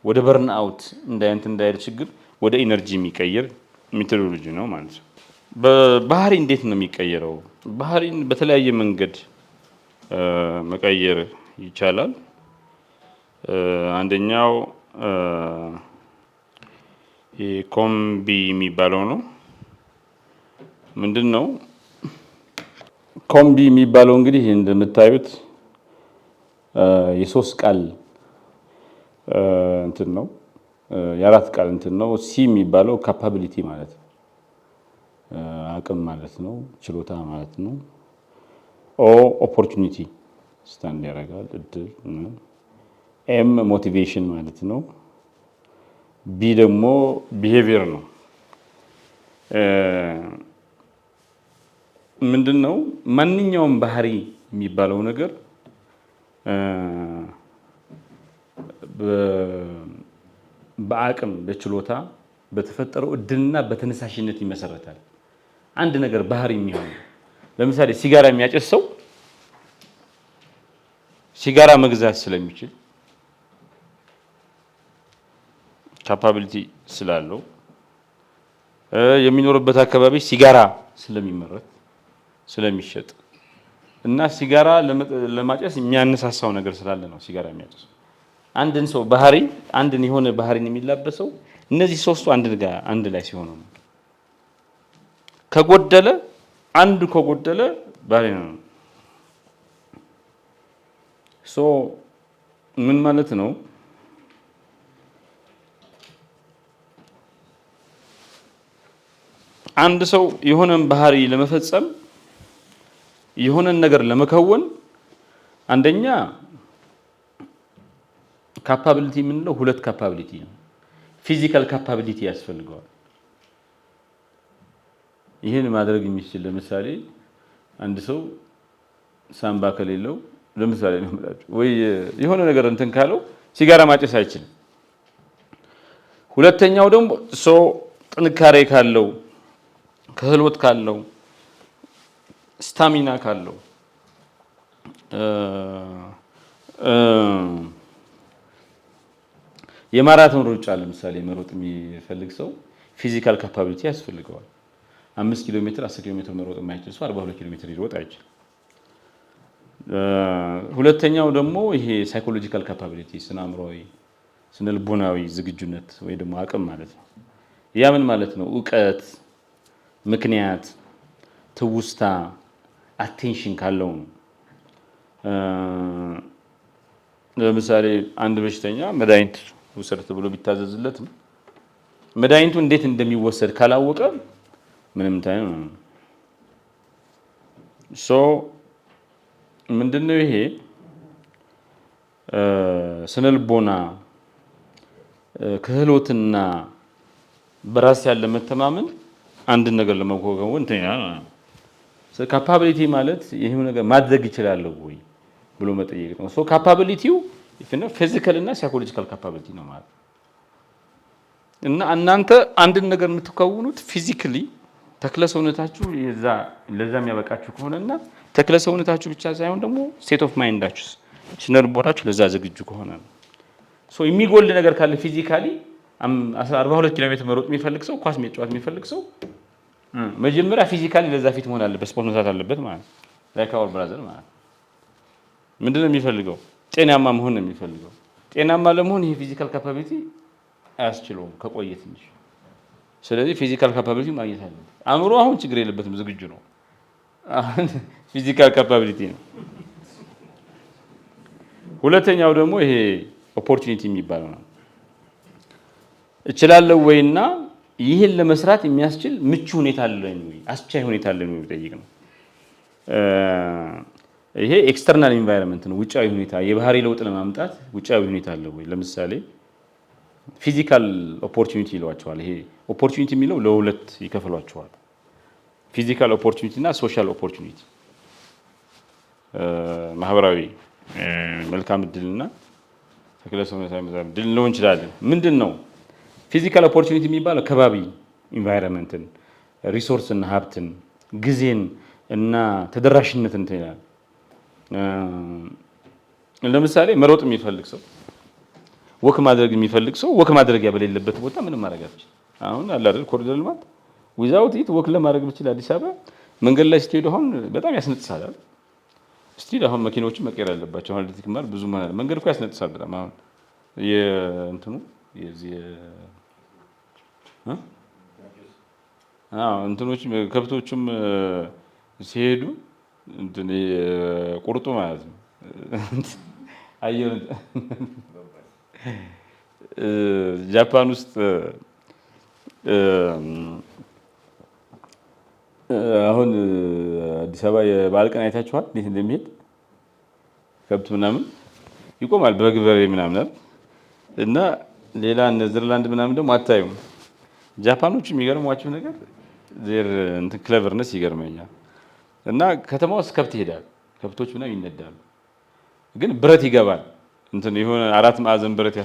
ወደ በርን አውት እንዳይል ችግር ወደ ኢነርጂ የሚቀየር ሜቶዶሎጂ ነው ማለት ነው። ባህሪ እንዴት ነው የሚቀየረው? ባህሪን በተለያየ መንገድ መቀየር ይቻላል። አንደኛው ኮምቢ የሚባለው ነው። ምንድነው ኮምቢ የሚባለው? እንግዲህ እንደምታዩት የሶስት ቃል እንትን ነው፣ የአራት ቃል እንትን ነው። ሲ የሚባለው ካፓቢሊቲ ማለት ነው፣ አቅም ማለት ነው፣ ችሎታ ማለት ነው። ኦ ኦፖርቹኒቲ ስታንድ ያደርጋል፣ እድል። ኤም ሞቲቬሽን ማለት ነው። ቢ ደግሞ ቢሄቪየር ነው። ምንድነው ማንኛውም ባህሪ የሚባለው ነገር በአቅም በችሎታ በተፈጠረው እድልና በተነሳሽነት ይመሰረታል። አንድ ነገር ባህሪ የሚሆነው ለምሳሌ ሲጋራ የሚያጨስ ሰው ሲጋራ መግዛት ስለሚችል ካፓቢሊቲ ስላለው፣ የሚኖርበት አካባቢ ሲጋራ ስለሚመረት ስለሚሸጥ እና ሲጋራ ለማጨስ የሚያነሳሳው ነገር ስላለ ነው ሲጋራ የሚያጨስ። አንድን ሰው ባህሪ አንድን የሆነ ባህሪን የሚላበሰው እነዚህ ሶስቱ አንድ ላይ ሲሆኑ ነው። ከጎደለ አንድ ከጎደለ ባህሪ ነው። ምን ማለት ነው? አንድ ሰው የሆነን ባህሪ ለመፈጸም የሆነን ነገር ለመከወን አንደኛ ካፓቢሊቲ የምንለው ሁለት ካፓቢሊቲ ነው። ፊዚካል ካፓቢሊቲ ያስፈልገዋል። ይህን ማድረግ የሚችል ለምሳሌ አንድ ሰው ሳምባ ከሌለው ለምሳሌ ነው የምላችሁ፣ ወይ የሆነ ነገር እንትን ካለው ሲጋራ ማጨስ አይችልም። ሁለተኛው ደግሞ ሰው ጥንካሬ ካለው፣ ክህሎት ካለው፣ ስታሚና ካለው የማራቶን ሩጫ ለምሳሌ መሮጥ የሚፈልግ ሰው ፊዚካል ካፓቢሊቲ ያስፈልገዋል። 5 ኪሎ ሜትር 10 ኪሎ ሜትር መሮጥ የማይችል ሰው 42 ኪሎ ሜትር ሊሮጥ አይችልም። ሁለተኛው ደግሞ ይሄ ሳይኮሎጂካል ካፓቢሊቲ ስነ-አእምሮአዊ ስነ-ልቦናዊ ዝግጁነት ወይ ደግሞ አቅም ማለት ነው። ያ ምን ማለት ነው? እውቀት፣ ምክንያት፣ ትውስታ፣ አቴንሽን ካለው ነው። ለምሳሌ አንድ በሽተኛ መድኃኒት ውሰድ ተብሎ ቢታዘዝለት መድኃኒቱ እንዴት እንደሚወሰድ ካላወቀ ምንም ታይም ነው። ምንድነው ይሄ ስነልቦና ክህሎትና በራስ ያለ መተማመን አንድ ነገር ለመወገው እንትን ያ ካፓቢሊቲ ማለት ይሄ ነገር ማድረግ ይችላል ወይ ብሎ መጠየቅ ነው። ካፓቢሊቲው ፊዚካል እና ሳይኮሎጂካል ካፓቢሊቲ ነው ማለት እና እናንተ አንድን ነገር የምትከውኑት ፊዚካሊ ተክለ ሰውነታችሁ ለዛ የሚያበቃችሁ ከሆነና ተክለ ሰውነታችሁ ብቻ ሳይሆን ደግሞ ስቴት ኦፍ ማይንዳችሁ ስነልቦናችሁ ለዛ ዝግጁ ከሆነ ነው። የሚጎል ነገር ካለ ፊዚካሊ 42 ኪሎ ሜትር መሮጥ የሚፈልግ ሰው፣ ኳስ መጫወት የሚፈልግ ሰው መጀመሪያ ፊዚካሊ ለዛ ፊት መሆን አለበት፣ ስፖርት መስራት አለበት ማለት ነው። ላይክ አወር ብራዘር ማለት ምንድነው የሚፈልገው? ጤናማ መሆን ነው የሚፈልገው። ጤናማ ለመሆን ይሄ ፊዚካል ካፓቢሊቲ አያስችለውም ከቆየ ትንሽ። ስለዚህ ፊዚካል ካፓቢሊቲ ማግኘት አለበት። አእምሮ አሁን ችግር የለበትም፣ ዝግጁ ነው። አሁን ፊዚካል ካፓቢሊቲ ነው። ሁለተኛው ደግሞ ይሄ ኦፖርቹኒቲ የሚባለው ነው። እችላለሁ ወይና ይህን ለመስራት የሚያስችል ምቹ ሁኔታ አለኝ ወይ፣ አስቻይ ሁኔታ አለኝ ወይ ጠይቅ ነው። ይሄ ኤክስተርናል ኢንቫይሮንመንት ነው፣ ውጫዊ ሁኔታ። የባህሪ ለውጥ ለማምጣት ውጫዊ ሁኔታ አለ ወይ? ለምሳሌ ፊዚካል ኦፖርቹኒቲ ይሏቸዋል። ይሄ ኦፖርቹኒቲ የሚለው ለሁለት ይከፍሏቸዋል። ፊዚካል ኦፖርቹኒቲ እና ሶሻል ኦፖርቹኒቲ፣ ማህበራዊ መልካም እድልና ተክለ ሰውነታዊ እድል ነው እንችላለን። ምንድነው ፊዚካል ኦፖርቹኒቲ የሚባለው? ከባቢ ኢንቫይሮንመንትን፣ ሪሶርስን፣ ሀብትን፣ ጊዜን እና ተደራሽነትን ይላል። ለምሳሌ መሮጥ የሚፈልግ ሰው፣ ወክ ማድረግ የሚፈልግ ሰው ወክ ማድረጊያ በሌለበት ቦታ ምንም ማድረግ አትችልም። አሁን አለ አይደል ኮሪደር ልማት ዊዛውት ኢት ወክ ለማድረግ ብቻ አዲስ አበባ መንገድ ላይ ስትሄዱ አሁን በጣም ያስነጥሳል። ስቲል አሁን መኪናዎችን መቀየር አለባቸው። አሁን ኤሌክትሪክ ማለት ብዙ ማለት መንገድ እኮ ያስነጥሳል በጣም አሁን የእንትኑ የዚህ እንትኖች ከብቶቹም ሲሄዱ እንትን ቁርጡ ማለት ነው አየር ጃፓን ውስጥ አሁን አዲስ አበባ የበዓል ቀን አይታችኋል እንዴት እንደሚሄድ ከብት ምናምን ይቆማል በግበሬ ምናምን እና ሌላ ኔዘርላንድ ምናምን ደግሞ አታዩም። ጃፓኖች የሚገርሟቸው ነገር ዜር እንትን ክሌቨርነስ ይገርመኛል። እና ከተማ ውስጥ ከብት ይሄዳል፣ ከብቶች ምናምን ይነዳሉ፣ ግን ብረት ይገባል እንትን የሆነ 4 ማዕዘን ብረት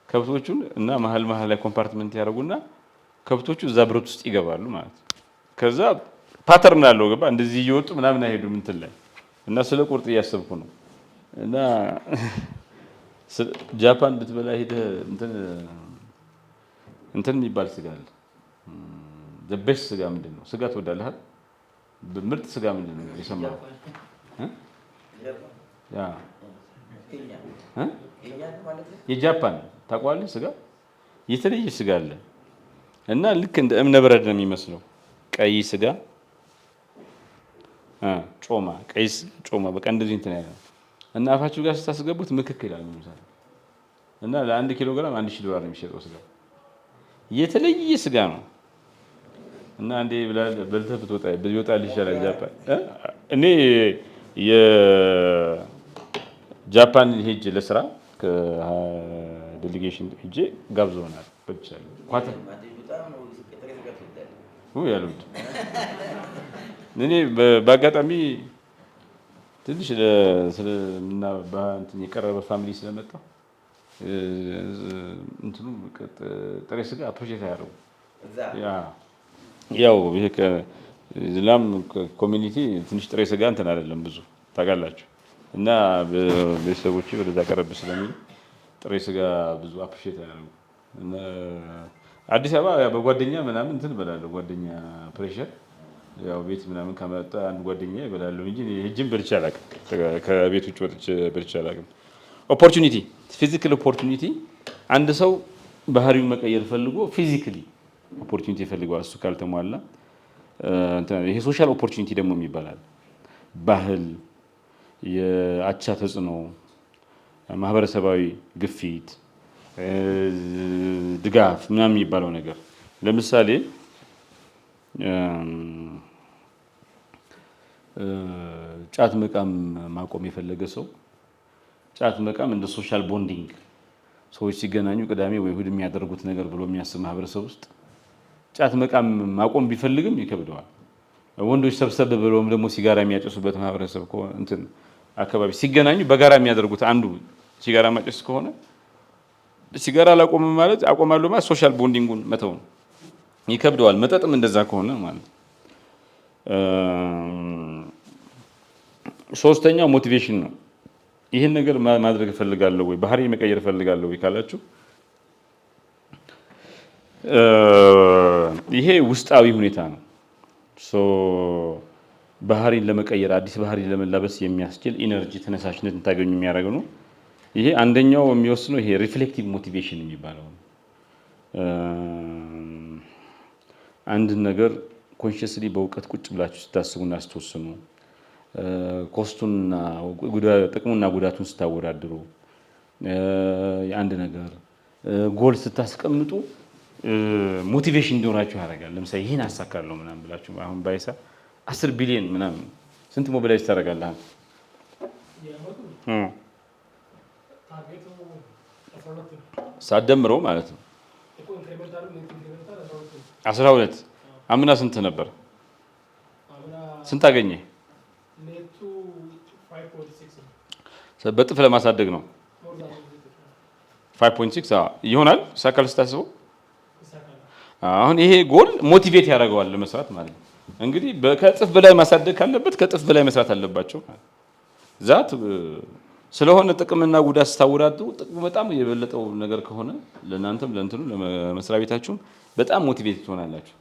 ከብቶቹን እና መሀል ላይ ኮምፓርትመንት ያደርጉና ከብቶቹ እዛ ብረት ውስጥ ይገባሉ ማለት ነው። ከዛ ፓተርን አለው ገባ እንደዚህ እየወጡ ምናምን አይሄዱም እንትን ላይ እና ስለ ቁርጥ እያሰብኩ ነው። እና ጃፓን ብትበላ ሄደህ እንትን የሚባል ስጋ አለ። ዘበሽ ስጋ ምንድን ነው? ስጋ ትወዳለህ? ምርጥ ስጋ ምንድን ነው የሰማኸው? የጃፓን ታውቀዋለህ? ስጋ የተለየ ስጋ አለ እና ልክ እንደ እብነ በረድ ነው የሚመስለው። ቀይ ስጋ ጮማ፣ ቀይ ጮማ በቃ እንደዚህ እንትን ያለ እና አፋችሁ ጋር ስታስገቡት ምክክ ይላል ማለት እና ለ1 ኪሎ ግራም $1000 ነው የሚሸጠው ስጋ። የተለየ ስጋ ነው እና አንዴ በልተህ ብትወጣልህ ይሻላል። ጃፓን እኔ የጃፓን ሄጄ ለስራ ከዴሌጌሽን ሄጄ ጋብዘውናል። በልቻለሁ ኳተር ያሉት እኔ በአጋጣሚ ትንሽ ስለምና በእንትን የቀረበ ፋሚሊ ስለመጣ እንትኑ ጥሬ ስጋ አፕሪሼት አያደርጉ። ያው ይሄ ከእስላም ኮሚኒቲ ትንሽ ጥሬ ስጋ እንትን አይደለም ብዙ ታውቃላችሁ። እና ቤተሰቦቼ ወደዛ ቀረብ ስለሚል ጥሬ ስጋ ብዙ አፕሪሼት አያደርጉ። እና አዲስ አበባ በጓደኛ ምናምን እንትን እበላለሁ። ጓደኛ ፕሬሸር ያው ቤት ምናምን ከመጣ አንድ ጓደኛ እበላለሁ እንጂ ሄጅም በልቼ አላውቅም። ከቤት ውጭ ወጥቼ በልቼ አላውቅም። ኦፖርቹኒቲ ፊዚካል ኦፖርቹኒቲ አንድ ሰው ባህሪውን መቀየር ፈልጎ ፊዚካሊ ኦፖርቹኒቲ ፈልገዋል። እሱ ካልተሟላ ይሄ ሶሻል ኦፖርቹኒቲ ደግሞ ይባላል። ባህል፣ የአቻ ተጽዕኖ፣ ማህበረሰባዊ ግፊት፣ ድጋፍ ምናምን የሚባለው ነገር ለምሳሌ ጫት መቃም ማቆም የፈለገ ሰው ጫት መቃም እንደ ሶሻል ቦንዲንግ ሰዎች ሲገናኙ ቅዳሜ ወይ እሑድ የሚያደርጉት ነገር ብሎ የሚያስብ ማህበረሰብ ውስጥ ጫት መቃም ማቆም ቢፈልግም ይከብደዋል። ወንዶች ሰብሰብ ብለውም ደግሞ ሲጋራ የሚያጨሱበት ማህበረሰብ እንትን አካባቢ ሲገናኙ በጋራ የሚያደርጉት አንዱ ሲጋራ ማጨስ ከሆነ ሲጋራ አላቆምም ማለት አቆማለሁ ማለት ሶሻል ቦንዲንጉን መተው ነው፣ ይከብደዋል። መጠጥም እንደዛ ከሆነ ማለት ሶስተኛው ሞቲቬሽን ነው። ይህን ነገር ማድረግ እፈልጋለሁ ወይ ባህሪ መቀየር እፈልጋለሁ ወይ ካላችሁ ይሄ ውስጣዊ ሁኔታ ነው። ባህሪን ለመቀየር አዲስ ባህሪ ለመላበስ የሚያስችል ኢነርጂ ተነሳሽነት እንታገኙ የሚያደርግ ነው። ይሄ አንደኛው የሚወስነው ይሄ ሪፍሌክቲቭ ሞቲቬሽን የሚባለው ነው። አንድን ነገር ኮንሽስሊ በእውቀት ቁጭ ብላችሁ ስታስቡና ስትወስኑ ኮስቱንና ጥቅሙና ጉዳቱን ስታወዳድሩ የአንድ ነገር ጎል ስታስቀምጡ ሞቲቬሽን እንዲሆናችሁ ያደርጋል። ለምሳሌ ይሄን አሳካለሁ ምናምን ብላችሁ አሁን ባይሳ 10 ቢሊዮን ምናምን ስንት ሞቢላይዝ ታደርጋለህ? ሳትደምረው ማለት ነው 12 አምና ስንት ነበር? ስንት አገኘ? በጥፍ ለማሳደግ ነው 5.6 ይሆናል። ሳካል ስታስበው አሁን ይሄ ጎል ሞቲቬት ያደርገዋል ለመስራት ማለት ነው። እንግዲህ ከጥፍ በላይ ማሳደግ ካለበት ከጥፍ በላይ መስራት አለባቸው ዛት ስለሆነ ጥቅምና ጉዳት ስታወዳድሩ ጥቅሙ በጣም የበለጠው ነገር ከሆነ ለእናንተም ለእንትኑ ለመስሪያ ቤታችሁም በጣም ሞቲቬት ትሆናላችሁ።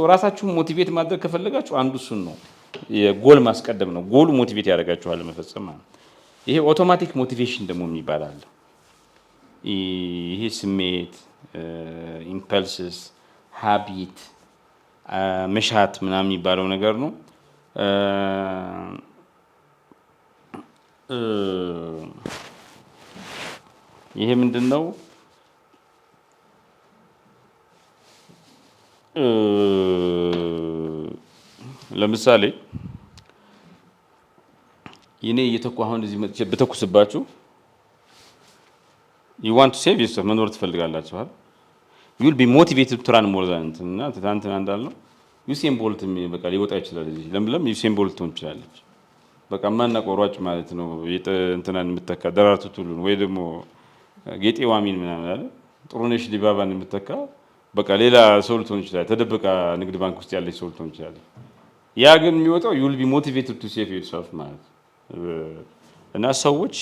ራሳችሁን ሞቲቬት ማድረግ ከፈለጋችሁ አንዱ እሱን ነው። የጎል ማስቀደም ነው። ጎሉ ሞቲቬት ያደርጋችኋል ለመፈጸም ማለት። ይሄ ኦቶማቲክ ሞቲቬሽን ደግሞ የሚባል አለ። ይሄ ስሜት ኢምፐልስስ፣ ሃቢት፣ መሻት ምናምን የሚባለው ነገር ነው። ይሄ ምንድን ነው? ለምሳሌ እኔ አሁን እዚህ መጥቼ ብተኩስባችሁ you want to save yourself መኖር ትፈልጋላችሁ አይደል? you will be motivated to run more than እና ትናንትና እንዳልነው ዩሴን ቦልት በቃ ሊወጣ ይችላል። እዚህ ለምለም ዩሴን ቦልት ትሆን ትችላለች። በቃ ማናውቀው ሯጭ ማለት ነው። እንትናን የምትተካ ደራርቱ ቱሉን ወይ ደግሞ ጌጤ ዋሚን ምናምን አለ ጥሩነሽ ዲባባን የምትተካ በቃ ሌላ ሰው ልትሆን ይችላል። ተደብቃ ንግድ ባንክ ውስጥ ያለች ሰው ልትሆን ይችላል። ያ ግን የሚወጣው you will be motivated to save yourself ማለት እና ሰዎች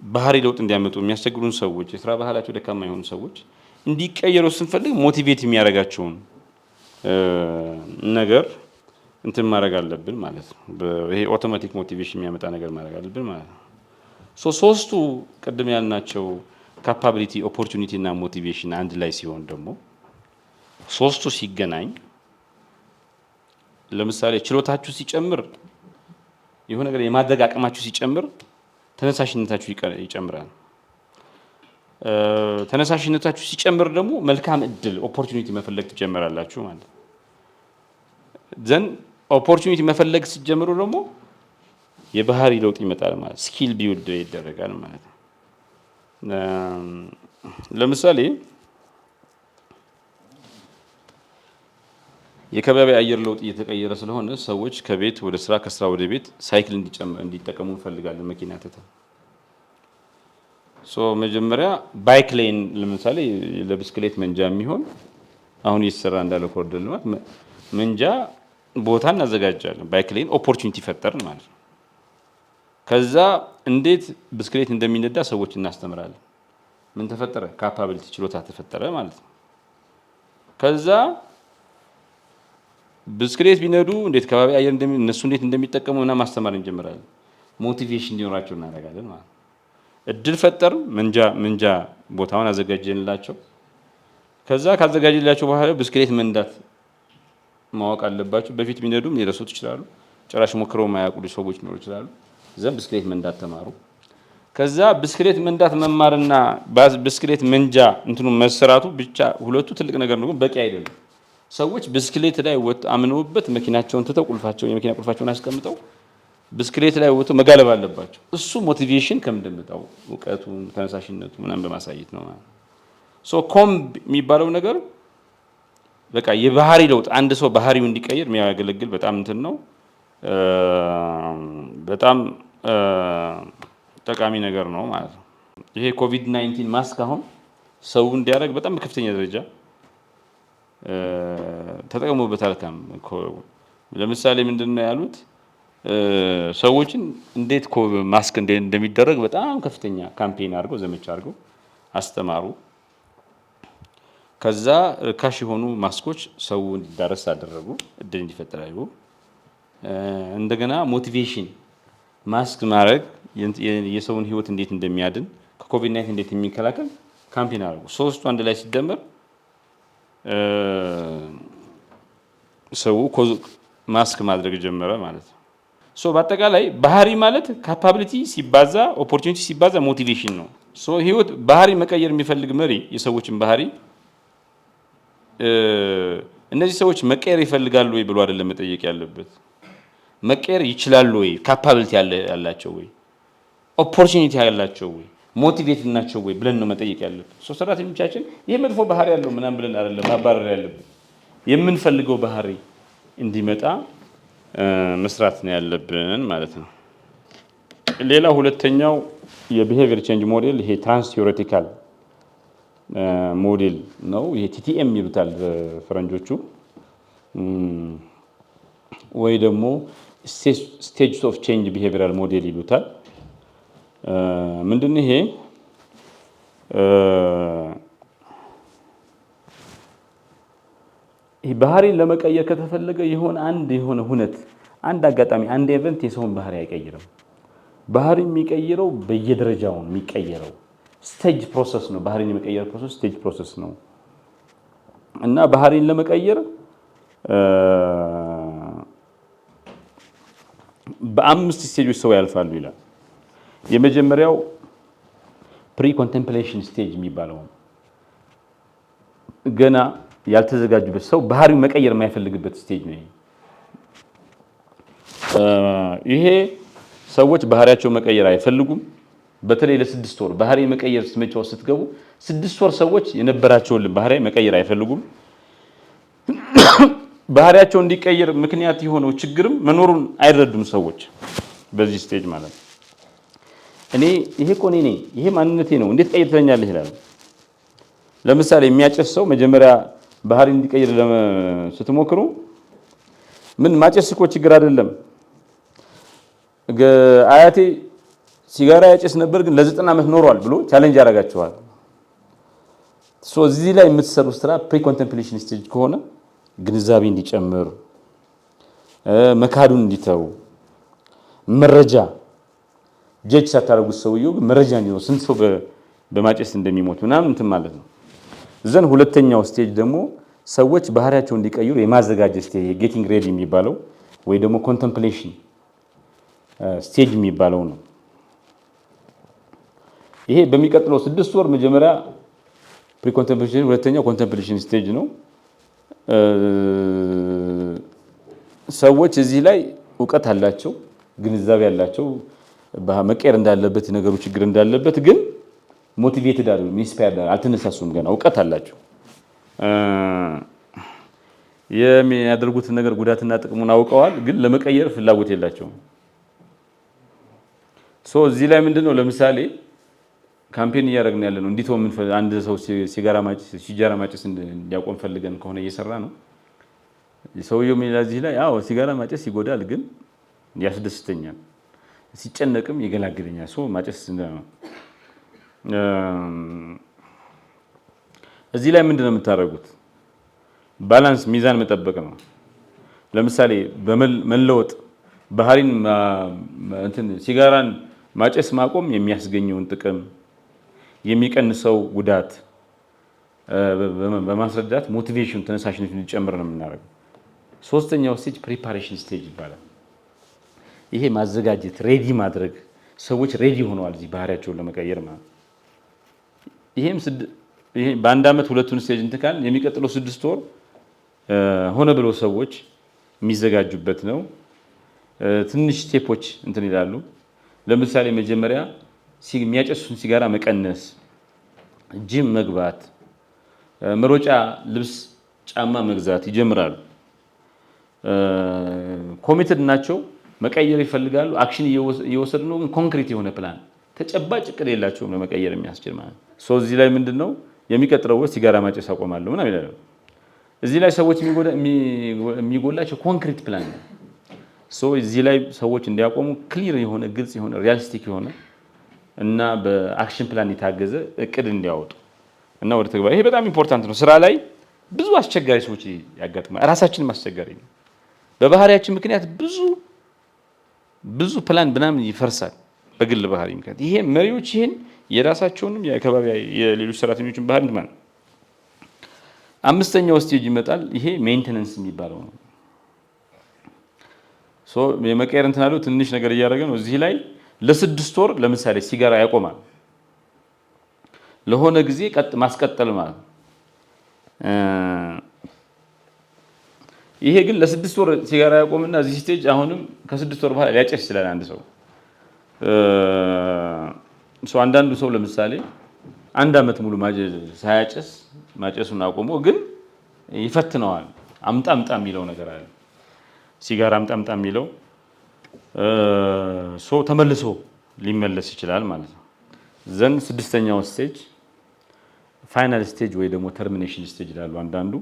ባህሪ ለውጥ እንዲያመጡ የሚያስቸግሩን ሰዎች፣ የስራ ባህላቸው ደካማ የሆኑ ሰዎች እንዲቀየሩ ስንፈልግ ሞቲቬት የሚያደርጋቸውን ነገር እንትን ማድረግ አለብን ማለት ነው። ይሄ ኦቶማቲክ ሞቲቬሽን የሚያመጣ ነገር ማድረግ አለብን ማለት ነው። ሶስቱ ቅድም ያልናቸው ካፓቢሊቲ፣ ኦፖርቹኒቲ እና ሞቲቬሽን አንድ ላይ ሲሆን ደግሞ ሶስቱ ሲገናኝ ለምሳሌ ችሎታችሁ ሲጨምር የሆነ ነገር የማድረግ አቅማችሁ ሲጨምር ተነሳሽነታችሁ ይጨምራል። ተነሳሽነታችሁ ሲጨምር ደግሞ መልካም እድል ኦፖርቹኒቲ መፈለግ ትጀምራላችሁ ማለት ዘን ኦፖርቹኒቲ መፈለግ ሲጀምሩ ደግሞ የባህሪ ለውጥ ይመጣል ማለት ስኪል ቢውልድ ይደረጋል ማለት ነው። ለምሳሌ የከባቢ አየር ለውጥ እየተቀየረ ስለሆነ ሰዎች ከቤት ወደ ስራ ከስራ ወደ ቤት ሳይክል እንዲጠቀሙ እንፈልጋለን መኪና ትተው። መጀመሪያ ባይክ ሌን ለምሳሌ ለብስክሌት መንጃ የሚሆን አሁን እየተሰራ እንዳለ ኮሪደር ልማት መንጃ ቦታ እናዘጋጃለን። ባይክ ሌን ኦፖርቹኒቲ ፈጠርን ማለት ነው። ከዛ እንዴት ብስክሌት እንደሚነዳ ሰዎች እናስተምራለን። ምን ተፈጠረ? ካፓቢሊቲ ችሎታ ተፈጠረ ማለት ነው። ከዛ ብስክሌት ቢነዱ እንዴት ከባቢ አየር እነሱ እንዴት እንደሚጠቀሙ እና ማስተማር እንጀምራለን። ሞቲቬሽን እንዲኖራቸው እናደርጋለን ማለት ነው። እድል ፈጠር መንጃ ቦታውን አዘጋጀንላቸው። ከዛ ካዘጋጀንላቸው በኋላ ብስክሌት መንዳት ማወቅ አለባቸው። በፊት ቢነዱም ሊረሱት ይችላሉ። ጭራሽ ሞክረው የማያውቁ ሰዎች ሊኖሩ ይችላሉ። ዘን ብስክሌት መንዳት ተማሩ። ከዛ ብስክሌት መንዳት መማርና ብስክሌት መንጃ እንትኑ መሰራቱ ብቻ ሁለቱ ትልቅ ነገር ነው፣ ግን በቂ አይደለም። ሰዎች ብስክሌት ላይ አምነውበት መኪናቸውን ትተው የመኪና ቁልፋቸውን አስቀምጠው ብስክሌት ላይ ወጥተው መጋለብ አለባቸው። እሱ ሞቲቬሽን ከምንደምጣው እውቀቱ፣ ተነሳሽነቱ ምናምን በማሳየት ነው ማለት ነው። ኮምብ የሚባለው ነገር በቃ የባህሪ ለውጥ አንድ ሰው ባህሪው እንዲቀይር የሚያገለግል በጣም እንትን ነው። በጣም ጠቃሚ ነገር ነው ማለት ነው። ይሄ ኮቪድ-19 ማስክ አሁን ሰው እንዲያደርግ በጣም በከፍተኛ ደረጃ ተጠቅሞበታል። ለምሳሌ ምንድነው ያሉት? ሰዎችን እንዴት ማስክ እንደሚደረግ በጣም ከፍተኛ ካምፔን አድርገው ዘመቻ አድርገው አስተማሩ። ከዛ ርካሽ የሆኑ ማስኮች ሰው እንዲዳረስ አደረጉ፣ እድል እንዲፈጠር አድርጉ። እንደገና ሞቲቬሽን ማስክ ማድረግ የሰውን ሕይወት እንዴት እንደሚያድን ከኮቪድ-19 እንዴት የሚከላከል ካምፔን አድርጉ። ሶስቱ አንድ ላይ ሲደመር ሰው ማስክ ማድረግ ጀመረ ማለት ነው። በአጠቃላይ ባህሪ ማለት ካፓቢሊቲ ሲባዛ ኦፖርቹኒቲ ሲባዛ ሞቲቬሽን ነው። ህይወት ባህሪ መቀየር የሚፈልግ መሪ የሰዎችን ባህሪ እነዚህ ሰዎች መቀየር ይፈልጋሉ ወይ ብሎ አይደለም መጠየቅ ያለበት። መቀየር ይችላሉ ወይ? ካፓቢሊቲ ያላቸው ወይ? ኦፖርቹኒቲ ያላቸው ወይ? ሞቲቬት ናቸው ወይ ብለን ነው መጠየቅ ያለብን። ሰራተኞቻችን ይሄ መጥፎ ባህሪ ያለው ምናምን ብለን አይደለም ማባረር ያለብን። የምንፈልገው ባህሪ እንዲመጣ መስራት ነው ያለብን ማለት ነው። ሌላ ሁለተኛው የቢሄቪየር ቼንጅ ሞዴል ይሄ ትራንስ ቲዮሬቲካል ሞዴል ነው። ይሄ ቲቲኤም ይሉታል ፈረንጆቹ፣ ወይ ደግሞ ስቴጅስ ኦፍ ቼንጅ ቢሄቪየራል ሞዴል ይሉታል። ምንድን ይሄ? ይህ ባህሪን ለመቀየር ከተፈለገ የሆነ ሁነት አንድ አጋጣሚ አንድ ኢቨንት የሰውን ባህሪ አይቀይርም። ባህሪ የሚቀይረው በየደረጃው የሚቀየረው ስቴጅ ፕሮሰስ ነው። ባህሪን የመቀየር ፕሮሰስ ስቴጅ ፕሮሰስ ነው እና ባህሪን ለመቀየር በ5 ስቴጆች ሰው ያልፋሉ ይላል። የመጀመሪያው ፕሪ ኮንቴምፕሌሽን ስቴጅ የሚባለው ገና ያልተዘጋጁበት ሰው ባህሪው መቀየር የማይፈልግበት ስቴጅ ነው። ይሄ ሰዎች ባህሪያቸው መቀየር አይፈልጉም። በተለይ ለ6 ወር ባህሪ መቀየር ስመቻው ስትገቡ 6 ወር ሰዎች የነበራቸውን ባህሪ መቀየር አይፈልጉም። ባህሪያቸው እንዲቀየር ምክንያት የሆነው ችግርም መኖሩን አይረዱም ሰዎች በዚህ ስቴጅ ማለት ነው። እኔ ይሄ እኮ እኔ ነኝ፣ ይሄ ማንነቴ ነው፣ እንዴት ቀይር ትለኛለህ ይላል። ለምሳሌ የሚያጨስ ሰው መጀመሪያ ባህሪ እንዲቀይር ስትሞክሩ ምን ማጨስ እኮ ችግር አይደለም፣ አያቴ ሲጋራ ያጨስ ነበር ግን ለ90 ዓመት ኖሯል ብሎ ቻሌንጅ ያደርጋቸዋል። እዚህ ላይ የምትሰሩት ስራ ፕሪ ኮንቴምፕሌሽን ስቴጅ ከሆነ ግንዛቤ እንዲጨምር፣ መካዱን እንዲተው፣ መረጃ ጀጅ ሳታደርጉት ሰውየው መረጃ እንዲኖር ስንት ሰው በማጨስ እንደሚሞት ምናምን እንትን ማለት ነው። ዘን ሁለተኛው ስቴጅ ደግሞ ሰዎች ባህሪያቸው እንዲቀይሩ የማዘጋጀት ስቴጅ ጌቲንግ ሬዲ የሚባለው ወይ ደግሞ ኮንቴምፕሌሽን ስቴጅ የሚባለው ነው። ይሄ በሚቀጥለው 6 ወር መጀመሪያ ፕሪ ኮንቴምፕሌሽን፣ ሁለተኛው ኮንቴምፕሌሽን ስቴጅ ነው። ሰዎች እዚህ ላይ እውቀት አላቸው፣ ግንዛቤ አላቸው፣ መቀየር እንዳለበት ነገሩ ችግር እንዳለበት ግን ሞቲቬትድ አይደሉም፣ ኢንስፓየርድ አልተነሳሱም። ገና እውቀት አላቸው፣ የሚያደርጉትን ነገር ጉዳትና ጥቅሙን አውቀዋል፣ ግን ለመቀየር ፍላጎት የላቸውም። እዚህ ላይ ምንድነው ለምሳሌ ካምፔን እያደረግን ያለ ነው። እንዲት አንድ ሰው ሲጋራ ማጨስ እንዲያቆም ፈልገን ከሆነ እየሰራ ነው። ሰውየው ምን እዚህ ላይ አዎ ሲጋራ ማጨስ ይጎዳል፣ ግን ያስደስተኛል፣ ሲጨነቅም ይገላግለኛል። ማጨስ እዚህ ላይ ምንድነው የምታደርጉት? ባላንስ ሚዛን መጠበቅ ነው። ለምሳሌ በመለወጥ ባህሪን ሲጋራን ማጨስ ማቆም የሚያስገኘውን ጥቅም የሚቀንሰው ጉዳት በማስረዳት ሞቲቬሽን ተነሳሽነት እንዲጨምር ነው የምናደርገው። ሶስተኛው ስቴጅ ፕሪፓሬሽን ስቴጅ ይባላል። ይሄ ማዘጋጀት ሬዲ ማድረግ፣ ሰዎች ሬዲ ሆነዋል እዚህ ባህሪያቸውን ለመቀየር ማለት። ይሄም በአንድ ዓመት ሁለቱን ስቴጅ እንትካል የሚቀጥለው 6 ወር ሆነ ብሎ ሰዎች የሚዘጋጁበት ነው። ትንሽ ስቴፖች እንትን ይላሉ። ለምሳሌ መጀመሪያ የሚያጨሱን ሲጋራ መቀነስ፣ ጂም መግባት፣ መሮጫ ልብስ ጫማ መግዛት ይጀምራሉ። ኮሚትድ ናቸው፣ መቀየር ይፈልጋሉ፣ አክሽን እየወሰዱ ነው። ግን ኮንክሪት የሆነ ፕላን ተጨባጭ እቅድ የላቸውም ለመቀየር የሚያስችል ማለት ነው። እዚህ ላይ ምንድነው የሚቀጥለው ወር ሲጋራ ማጨስ አቆማለሁ ምናምን ይላሉ። እዚህ ላይ ሰዎች የሚጎላቸው ኮንክሪት ፕላን ነው። እዚህ ላይ ሰዎች እንዲያቆሙ ክሊር የሆነ ግልጽ የሆነ ሪያሊስቲክ የሆነ እና በአክሽን ፕላን የታገዘ እቅድ እንዲያወጡ እና ወደ ተግባር። ይሄ በጣም ኢምፖርታንት ነው። ስራ ላይ ብዙ አስቸጋሪ ሰዎች ያጋጥማል። ራሳችንም አስቸጋሪ ነው። በባህሪያችን ምክንያት ብዙ ፕላን ምናምን ይፈርሳል በግል ባህሪ ምክንያት። ይሄ መሪዎች ይሄን የራሳቸውንም የአካባቢ የሌሎች ሰራተኞችን ባህሪ ማለት ነው። አምስተኛው ስቴጅ ይመጣል። ይሄ ሜንቴናንስ የሚባለው ነው። የመቀየር እንትን አለው ትንሽ ነገር እያደረገ ነው። እዚህ ላይ ለ6 ወር ለምሳሌ ሲጋራ ያቆማል። ለሆነ ጊዜ ማስቀጠል ማለት ነው። ይሄ ግን ለ6 ወር ሲጋራ ያቆምና እዚህ ስቴጅ አሁንም ከ6 ወር በኋላ ሊያጨስ ይችላል አንድ ሰው። አንዳንዱ ሰው ለምሳሌ 1 ዓመት ሙሉ ሳያጨስ ማጨሱን አቆሞ ግን ይፈትነዋል። አምጣ የሚለው ነገር አለ። ሲጋራ አምጣ የሚለው ተመልሶ ሊመለስ ይችላል ማለት ነው። ዘን 6ኛው ስቴጅ ፋይናል ስቴጅ ወይ ደግሞ ተርሚኔሽን ስቴጅ ይላሉ አንዳንዱ።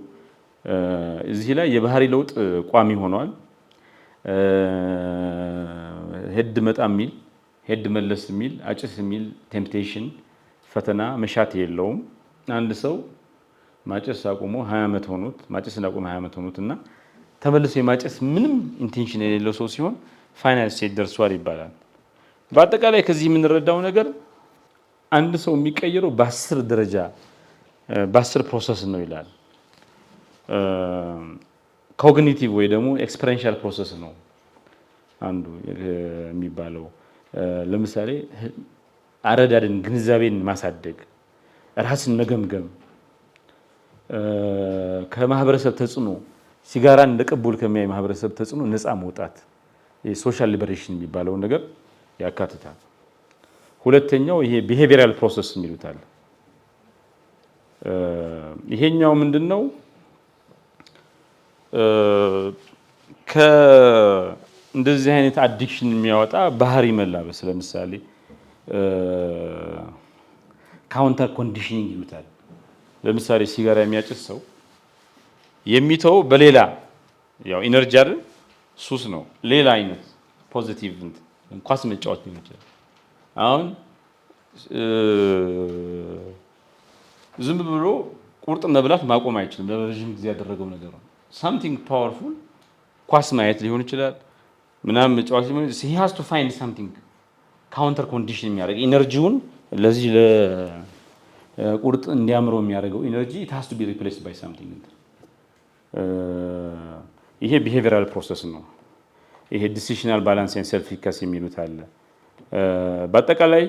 እዚህ ላይ የባህሪ ለውጥ ቋሚ ሆኗል። ሄድ መጣ የሚል ሄድ መለስ የሚል አጭስ የሚል ቴምፕቴሽን ፈተና መሻት የለውም። አንድ ሰው ማጨስ አቁሞ 20 ዓመት ሆኖት ማጨስ እንዳቆመ 20 ዓመት ሆኖት እና ተመልሶ የማጨስ ምንም ኢንቴንሽን የሌለው ሰው ሲሆን ፋይናል ስቴጅ ደርሷል ይባላል። በአጠቃላይ ከዚህ የምንረዳው ነገር አንድ ሰው የሚቀየረው በ10 ደረጃ በ10 ፕሮሰስ ነው ይላል። ኮግኒቲቭ ወይ ደግሞ ኤክስፐሪንሻል ፕሮሰስ ነው አንዱ የሚባለው። ለምሳሌ አረዳድን፣ ግንዛቤን ማሳደግ፣ ራስን መገምገም፣ ከማህበረሰብ ተጽዕኖ ሲጋራን እንደ ቅቡል ከሚያይ ማህበረሰብ ተጽዕኖ ነፃ መውጣት፣ የሶሻል ሊበሬሽን የሚባለውን ነገር ያካትታል። ሁለተኛው ይሄ ቢሄቪየራል ፕሮሰስ የሚሉታል። ይሄኛው ምንድነው? ከእንደዚህ አይነት አዲክሽን የሚያወጣ ባህሪ መላበስ፣ ለምሳሌ ካውንተር ኮንዲሽኒንግ ይሉታል። ለምሳሌ ሲጋራ የሚያጭስ ሰው የሚተው በሌላ ያው ኢነርጂ አይደል ሱስ ነው። ሌላ አይነት ፖዚቲቭ ኳስ መጫወት ሊሆን ይችላል። አሁን ዝም ብሎ ቁርጥ መብላት ማቆም አይችልም። ለረጅም ጊዜ ያደረገው ነገር ነው። ሳምቲንግ ፓወርፉል ኳስ ማየት ሊሆን ይችላል፣ ምናምን መጫወት ሊሆን ይችላል። he has to find something ካውንተር ኮንዲሽን የሚያደርግ ኢነርጂውን ለዚህ ለቁርጥ እንዲያምረው የሚያደርገው ኢነርጂ it has to be replaced by something። ይሄ ቢሄቪየራል ፕሮሰስ ነው። ይሄ ዲሲሽናል ባላንስ ኤንድ ሰልፍ ኢፊካሲ የሚሉት አለ። በአጠቃላይ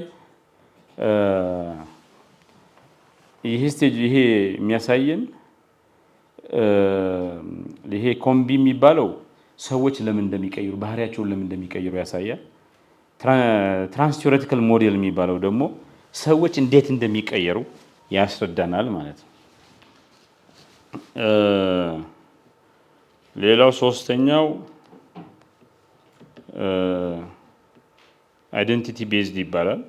ይሄ ስቴጅ ይሄ የሚያሳየን ይሄ ኮምቢ የሚባለው ሰዎች ለምን እንደሚቀይሩ ባህሪያቸውን ለምን እንደሚቀይሩ ያሳያል። ትራንስቲዮሬቲካል ሞዴል የሚባለው ደግሞ ሰዎች እንዴት እንደሚቀየሩ ያስረዳናል ማለት ነው። ሌላው ሶስተኛው አይደንቲቲ ቤዝድ ይባላል።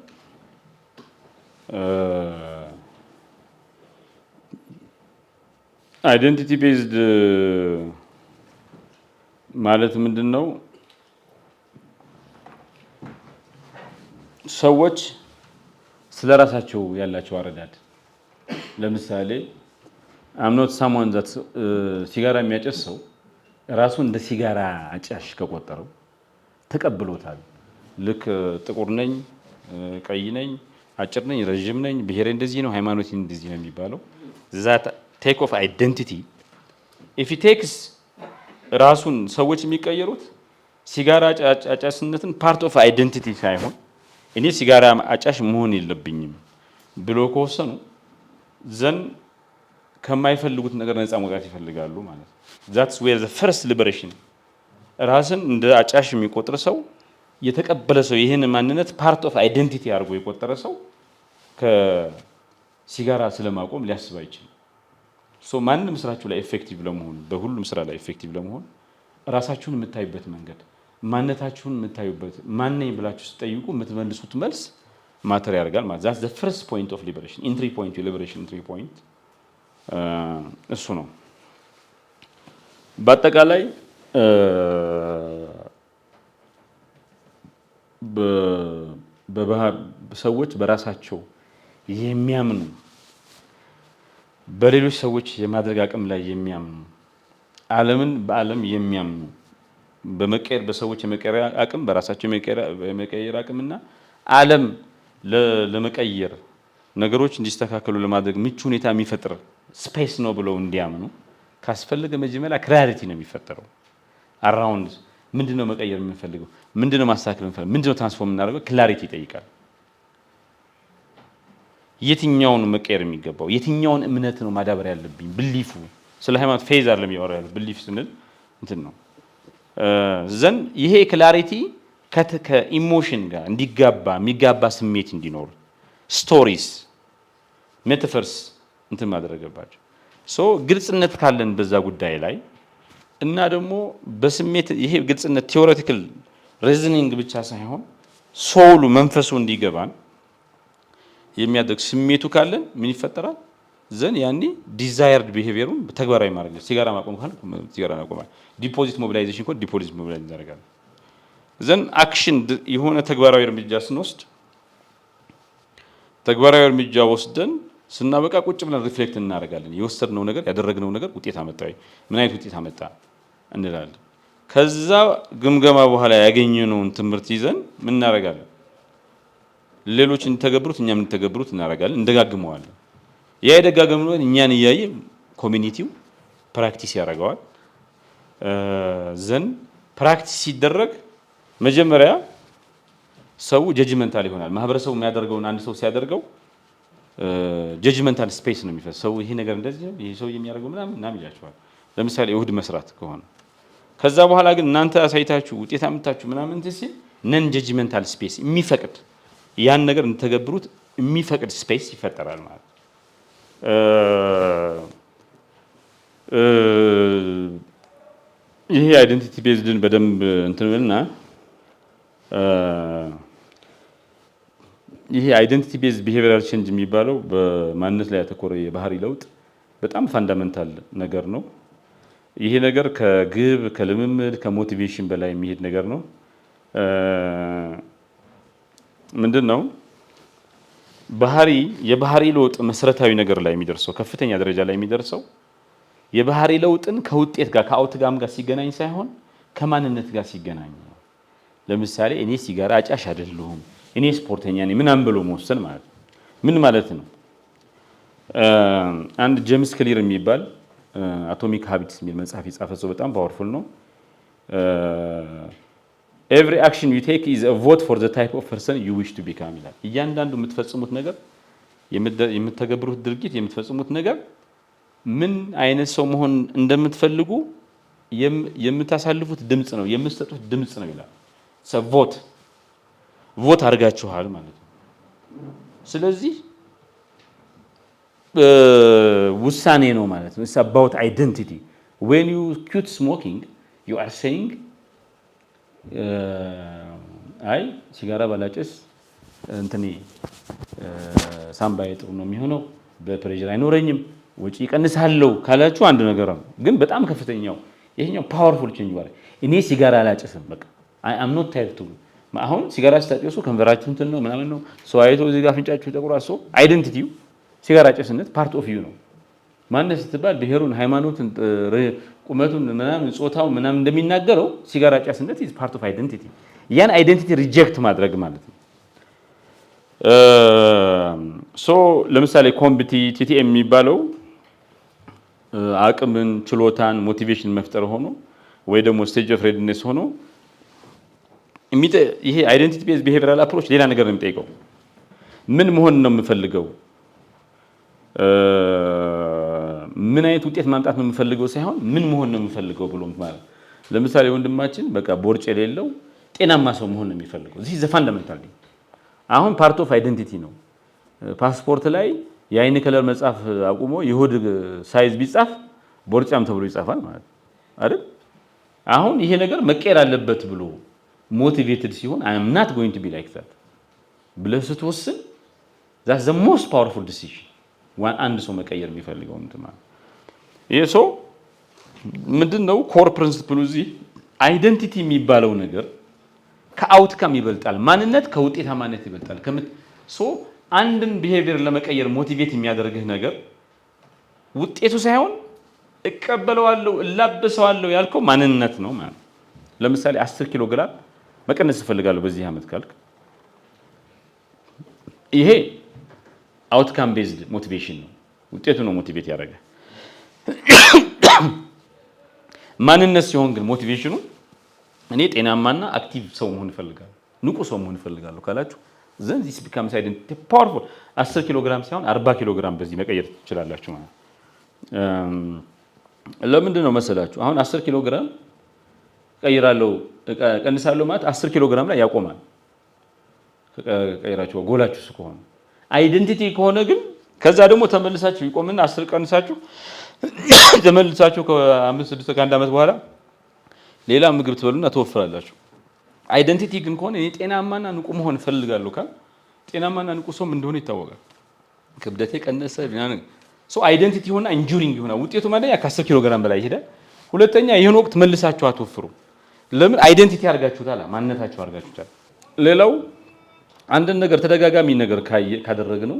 አይደንቲቲ ቤዝድ ማለት ምንድን ነው? ሰዎች ስለ ራሳቸው ያላቸው አረዳድ፣ ለምሳሌ አምኖት ሳሞን ዛት ሲጋራ የሚያጨስ ሰው ራሱ እንደ ሲጋራ አጫሽ ከቆጠረው ተቀብሎታል። ልክ ጥቁር ነኝ፣ ቀይ ነኝ፣ አጭር ነኝ፣ ረዥም ነኝ፣ ብሔሬ እንደዚህ ነው፣ ሃይማኖቴ እንደዚህ ነው የሚባለው ዛት ቴክ ኦፍ አይደንቲቲ ኢፍ ሂ ቴክስ ራሱን ሰዎች የሚቀየሩት ሲጋራ አጫሽነትን ፓርት ኦፍ አይደንቲቲ ሳይሆን እኔ ሲጋራ አጫሽ መሆን የለብኝም ብሎ ከወሰኑ ዘን ከማይፈልጉት ነገር ነፃ መውጣት ይፈልጋሉ ማለት ነው። ዛትስ ዌር ዘ ፈርስት ሊበሬሽን። ራስን እንደ አጫሽ የሚቆጥር ሰው የተቀበለ ሰው ይህን ማንነት ፓርት ኦፍ አይደንቲቲ አድርጎ የቆጠረ ሰው ከሲጋራ ስለማቆም ሊያስብ አይችልም። ሶ ማንንም ስራችሁ ላይ ኤፌክቲቭ ለመሆን በሁሉም ስራ ላይ ኤፌክቲቭ ለመሆን ራሳችሁን የምታዩበት መንገድ፣ ማንነታችሁን የምታዩበት ማንነኝ ብላችሁ ስጠይቁ የምትመልሱት መልስ ማተር ያደርጋል ማለት ዛትስ ዘ ፈርስት ፖይንት ኦፍ ሊበሬሽን። ኢንትሪ ፖይንት ሊበሬሽን ኢንትሪ ፖይንት እሱ ነው። በአጠቃላይ ሰዎች በራሳቸው የሚያምኑ በሌሎች ሰዎች የማድረግ አቅም ላይ የሚያምኑ ዓለምን በዓለም የሚያምኑ በመቀየር በሰዎች የመቀየር አቅም በራሳቸው የመቀየር አቅምና ዓለም ለመቀየር ነገሮች እንዲስተካከሉ ለማድረግ ምቹ ሁኔታ የሚፈጥር ስፔስ ነው ብለው እንዲያምኑ ካስፈለገ መጀመሪያ ክላሪቲ ነው የሚፈጠረው። አራውንድ ምንድነው መቀየር የምንፈልገው? ምንድነው ማስተካከል የምንፈልገው? ምንድነው ትራንስፎርም የምናደርገው? ክላሪቲ ይጠይቃል። የትኛውን መቀየር የሚገባው የትኛውን እምነት ነው ማዳበር ያለብኝ? ብሊፉ ስለ ሃይማኖት ፌዝ አይደለም የሚያወራው ያለው ብሊፍ ስንል እንትን ነው ዘን ይሄ ክላሪቲ ከኢሞሽን ጋር እንዲጋባ የሚጋባ ስሜት እንዲኖር ስቶሪስ ሜታፈርስ እንትን ማድረግባቸው ሶ ግልጽነት ካለን በዛ ጉዳይ ላይ እና ደግሞ በስሜት ይሄ ግልጽነት ቲዮሬቲካል ሪዝኒንግ ብቻ ሳይሆን ሶሉ መንፈሱ እንዲገባን የሚያደርግ ስሜቱ ካለን ምን ይፈጠራል? ዘን ያኔ ዲዛየርድ ቢሄቪየሩን ተግባራዊ ማድረግ ነው። ሲጋራ ማቆም ካለ ሲጋራ ማቆም፣ ዲፖዚት ሞቢላይዜሽን ኮድ ዲፖዚት ሞቢላይዝ እናደርጋለን። ዘን አክሽን የሆነ ተግባራዊ እርምጃ ስንወስድ ተግባራዊ እርምጃ ወስደን ስናበቃ ቁጭ ብለን ሪፍሌክት እናደርጋለን። የወሰድነው ነገር ያደረግነው ነገር ውጤት አመጣ ወይ? ምን አይነት ውጤት አመጣ? እንላለን። ከዛ ግምገማ በኋላ ያገኘነውን ትምህርት ይዘን ምን እናደርጋለን? ሌሎች እንተገብሩት እኛም እንተገብሩት እናደርጋለን፣ እንደጋግመዋለን። ያ የደጋገምነው እኛን እያየ ኮሚኒቲው ፕራክቲስ ያደርገዋል። ዘን ፕራክቲስ ሲደረግ መጀመሪያ ሰው ጀጅመንታል ይሆናል። ማህበረሰቡ የሚያደርገውን አንድ ሰው ሲያደርገው ጀጅመንታል ስፔስ ነው የሚፈስ። ሰው ይሄ ነገር እንደዚህ ነው፣ ይሄ ሰው የሚያደርገው ምናምን ይላቸዋል። ለምሳሌ እሁድ መስራት ከሆነ ከዛ በኋላ ግን እናንተ አሳይታችሁ ውጤት አምጥታችሁ ምናምን ሲል ነን ጀጅመንታል ስፔስ የሚፈቅድ ያን ነገር እንተገብሩት የሚፈቅድ ስፔስ ይፈጠራል ማለት ነው። ይሄ አይደንቲቲ ቤዝድን በደንብ እንትንልና ይሄ አይደንቲቲ ቤዝ ቢሄቪራል ቼንጅ የሚባለው በማንነት ላይ ያተኮረ የባህሪ ለውጥ በጣም ፋንዳመንታል ነገር ነው። ይሄ ነገር ከግብ ከልምምድ ከሞቲቬሽን በላይ የሚሄድ ነገር ነው። ምንድን ነው የባህሪ ለውጥ መሰረታዊ ነገር ላይ የሚደርሰው ከፍተኛ ደረጃ ላይ የሚደርሰው የባህሪ ለውጥን ከውጤት ጋር ከአውትጋም ጋር ሲገናኝ ሳይሆን ከማንነት ጋር ሲገናኝ ነው። ለምሳሌ እኔ ሲጋራ አጫሽ አይደለሁም፣ እኔ ስፖርተኛ ነኝ ምናምን ብሎ መወሰን ማለት ነው። ምን ማለት ነው? አንድ ጄምስ ክሊር የሚባል አቶሚክ ሃቢትስ የሚል መጽሐፍ የጻፈ ሰው በጣም ፓወርፉል ነው። ኤቭሪ አክሽን ዩ ቴክ ኢዝ አ ቮት ፎር ዘ ታይፕ ኦፍ ፐርሰን ዩ ዊሽ ቱ ቢካም ይላል። እያንዳንዱ የምትፈጽሙት ነገር የምትተገብሩት ድርጊት የምትፈጽሙት ነገር ምን አይነት ሰው መሆን እንደምትፈልጉ የምታሳልፉት ድምጽ ነው፣ የምትሰጡት ድምጽ ነው ይላል። ቮት አድርጋችኋል ማለት ነው። ስለዚህ ውሳኔ ነው ማለት ነው። it's about identity. when you quit smoking you are saying አይ ሲጋራ ባላጨስ እንትኔ ሳምባዬ ጥሩ ነው የሚሆነው፣ በፕሬሸር አይኖረኝም፣ ወጪ ይቀንሳለሁ ካላችሁ አንድ ነገር ነው። ግን በጣም ከፍተኛው ይሄኛው ፓወርፉል ቼንጅ ማለት እኔ ሲጋራ አላጨስም፣ በቃ አይ አም ኖት ታይፕ ቱ። አሁን ሲጋራ ስታጨሱ ከንፈራችሁ እንትን ነው ምናምን ነው፣ ሰው አይቶ እዚህ ጋር አፍንጫችሁ ተቆራሶ አይደንቲቲው ሲጋራ ጨስነት ፓርት ኦፍ ዩ ነው። ማንነት ስትባል ብሔሩን፣ ሃይማኖትን፣ ቁመቱን ምናምን ጾታው ምናምን እንደሚናገረው ሲጋራ ጨስነት ኢዝ ፓርት ኦፍ አይደንቲቲ። ያን አይደንቲቲ ሪጀክት ማድረግ ማለት ነው። ሶ ለምሳሌ ቲቲኤም የሚባለው አቅምን፣ ችሎታን፣ ሞቲቬሽን መፍጠር ሆኖ ወይ ደግሞ ስቴጅ ኦፍ ሬዲነስ ሆኖ ይሄ አይደንቲቲ ቤዝ ቢሄቪራል አፕሮች ሌላ ነገር ነው የሚጠይቀው። ምን መሆን ነው የምፈልገው፣ ምን አይነት ውጤት ማምጣት ነው የምፈልገው ሳይሆን ምን መሆን ነው የምፈልገው ብሎ ማለት። ለምሳሌ ወንድማችን በቃ ቦርጭ የሌለው ጤናማ ሰው መሆን ነው የሚፈልገው። እዚህ ዘ ፋንዳሜንታል አሁን ፓርት ኦፍ አይደንቲቲ ነው። ፓስፖርት ላይ የአይን ከለር መጻፍ አቁሞ የሆድ ሳይዝ ቢጻፍ ቦርጫም ተብሎ ይጻፋል ማለት አይደል? አሁን ይሄ ነገር መቀየር አለበት ብሎ ሞቲቬትድ ሲሆን አይ አም ናት ጎይንግ ቱ ቢ ላይክ ዛት ብለህ ስትወስን that's the most powerful decision አንድ ሰው መቀየር የሚፈልገው ማለት ይሄ ሰው ምንድነው ኮር ፕሪንሲፕሉ እዚህ አይደንቲቲ የሚባለው ነገር ከአውትካም ይበልጣል። ማንነት ከውጤታማነት ይበልጣል። አንድን ቢሄቪየር ለመቀየር ሞቲቬት የሚያደርግህ ነገር ውጤቱ ሳይሆን እቀበለዋለሁ እላበሰዋለሁ ያልከው ማንነት ነው ማለት። ለምሳሌ 10 ኪሎ ግራም መቀነስ እፈልጋለሁ በዚህ ዓመት ካልክ ይሄ አውትካም ቤዝድ ሞቲቬሽን ነው። ውጤቱ ነው ሞቲቬት ያደርጋል። ማንነት ሲሆን ግን ሞቲቬሽኑ እኔ ጤናማና አክቲቭ ሰው መሆን እፈልጋለሁ፣ ንቁ ሰው መሆን እፈልጋለሁ ካላችሁ then this becomes identity powerful 10 ኪሎ ግራም ሳይሆን 40 ኪሎ ግራም በዚህ መቀየር ትችላላችሁ ማለት። ለምንድን ነው መሰላችሁ? አሁን 10 ኪሎ ግራም ቀይራለሁ ቀንሳለሁ ማለት 10 ኪሎ ግራም ላይ ያቆማል። ቀይራችሁ ጎላችሁ ከሆነ አይደንቲቲ ከሆነ ግን ከዛ ደግሞ ተመልሳችሁ ይቆምና 10 ቀንሳችሁ ተመልሳችሁ ከ5 6 ከአንድ ዓመት በኋላ ሌላ ምግብ ትበሉና ትወፍራላችሁ። አይደንቲቲ ግን ከሆነ እኔ ጤናማና ንቁ መሆን እፈልጋለሁ ካል ጤናማና ንቁ ሰው ምን እንደሆነ ይታወቃል። ክብደቴ ቀነሰ ቢናን ሶ አይደንቲቲ ሆና ኢንጁሪንግ ሆና ውጤቱ ማለት ከ10 ኪሎ ግራም በላይ ይሄዳል። ሁለተኛ ይሄን ወቅት መልሳችሁ አትወፍሩ። ለምን አይደንቲቲ አድርጋችሁታል፣ ማንነታችሁ አድርጋችሁታል። ሌላው አንድን ነገር ተደጋጋሚ ነገር ካደረግነው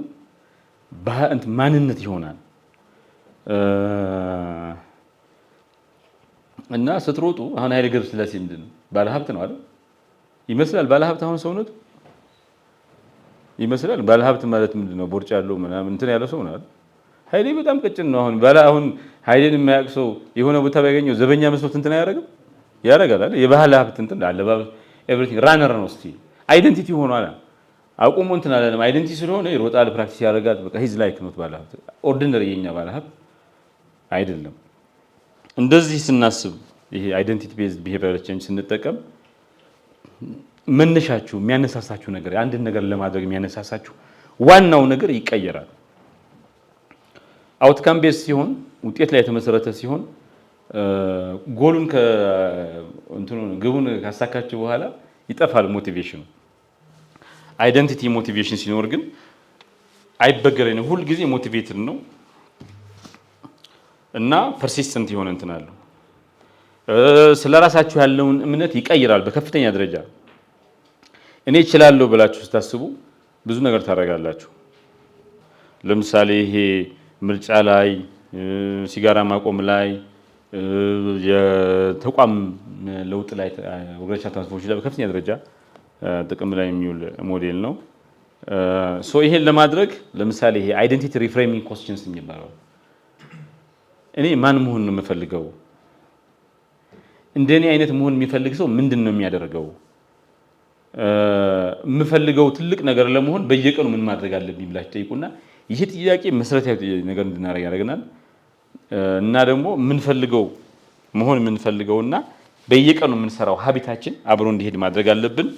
ማንነት ይሆናል። እና ስትሮጡ አሁን ኃይሌ ገብረስላሴ ምንድነው ባለሀብት ነው አይደል? ይመስላል ባለሀብት አሁን ሰውነቱ ይመስላል። ባለሀብት ማለት ምንድነው? ቦርጫ ያለው ምናምን እንትን ያለው ሰው ነው አይደል? ኃይሌ በጣም ቀጭን ነው። አሁን ኃይሌን የማያውቅ ሰው የሆነ ቦታ ቢያገኘው ዘበኛ መስሎት እንትን አያደርግም? ያደርጋል አይደል? የባህል ሀብት እንትን አለባበስ ኤቭሪቲንግ ራነር ነው። እስቲ አይደንቲቲ ሆኗል። አቁሞ እንትን አላለም። አይደንቲቲ ስለሆነ ይሮጣል፣ ፕራክቲስ ያደርጋል። በቃ ሂዝ ላይክ ኖት ባለሀብት ኦርዲነሪ የኛ ባለሀብት አይደለም። እንደዚህ ስናስብ ይሄ አይደንቲቲ ቤዝድ ቢሄቪየራል ቼንጅ ስንጠቀም መነሻችሁ የሚያነሳሳችሁ ነገር አንድን ነገር ለማድረግ የሚያነሳሳችሁ ዋናው ነገር ይቀየራል። አውትካም ቤዝ ሲሆን ውጤት ላይ የተመሰረተ ሲሆን ጎሉን ግቡን ካሳካችሁ በኋላ ይጠፋል ሞቲቬሽኑ። አይደንቲቲ ሞቲቬሽን ሲኖር ግን አይበገረኝ ነው፣ ሁል ጊዜ ሞቲቬትድ ነው እና ፐርሲስተንት የሆነ እንትን አለው። ስለራሳችሁ ያለውን እምነት ይቀይራል በከፍተኛ ደረጃ። እኔ እችላለሁ ብላችሁ ስታስቡ ብዙ ነገር ታደርጋላችሁ። ለምሳሌ ይሄ ምርጫ ላይ፣ ሲጋራ ማቆም ላይ፣ የተቋም ለውጥ ላይ፣ ኦርጋናይዜሽን ትራንስፎርሜሽን ላይ በከፍተኛ ደረጃ ጥቅም ላይ የሚውል ሞዴል ነው። ይሄን ለማድረግ ለምሳሌ ይሄ አይደንቲቲ ሪፍሬሚንግ ኮስችንስ የሚባለው እኔ ማን መሆን ነው የምፈልገው? እንደኔ አይነት መሆን የሚፈልግ ሰው ምንድን ነው የሚያደርገው? የምፈልገው ትልቅ ነገር ለመሆን በየቀኑ ምን ማድረግ አለብኝ ብላችሁ ጠይቁና ይሄ ጥያቄ መሰረታዊ ነገር እንድናደርግ ያደርገናል። እና ደግሞ መሆን የምንፈልገውና በየቀኑ የምንሰራው ሀቢታችን አብሮ እንዲሄድ ማድረግ አለብን።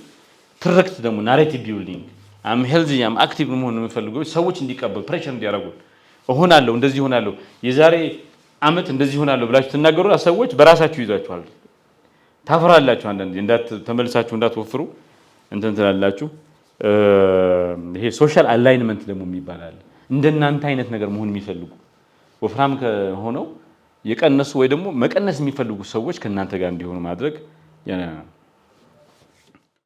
ትርክት ደግሞ ናሬቲቭ ቢልዲንግ አም ሄልዚ አም አክቲቭ መሆን የምንፈልገው ሰዎች እንዲቀበሉ ፕሬሸር እንዲያደርጉ እሆናለሁ፣ እንደዚህ እሆናለሁ፣ የዛሬ አመት እንደዚህ እሆናለሁ ብላችሁ ትናገሩና ሰዎች በራሳችሁ ይዟችኋል። ታፍራላችሁ። አንዳንዴ ተመልሳችሁ እንዳትወፍሩ እንትን ትላላችሁ። ይሄ ሶሻል አላይንመንት ደግሞ የሚባል እንደናንተ አይነት ነገር መሆን የሚፈልጉ ወፍራም ከሆነው የቀነሱ ወይ ደግሞ መቀነስ የሚፈልጉ ሰዎች ከእናንተ ጋር እንዲሆኑ ማድረግ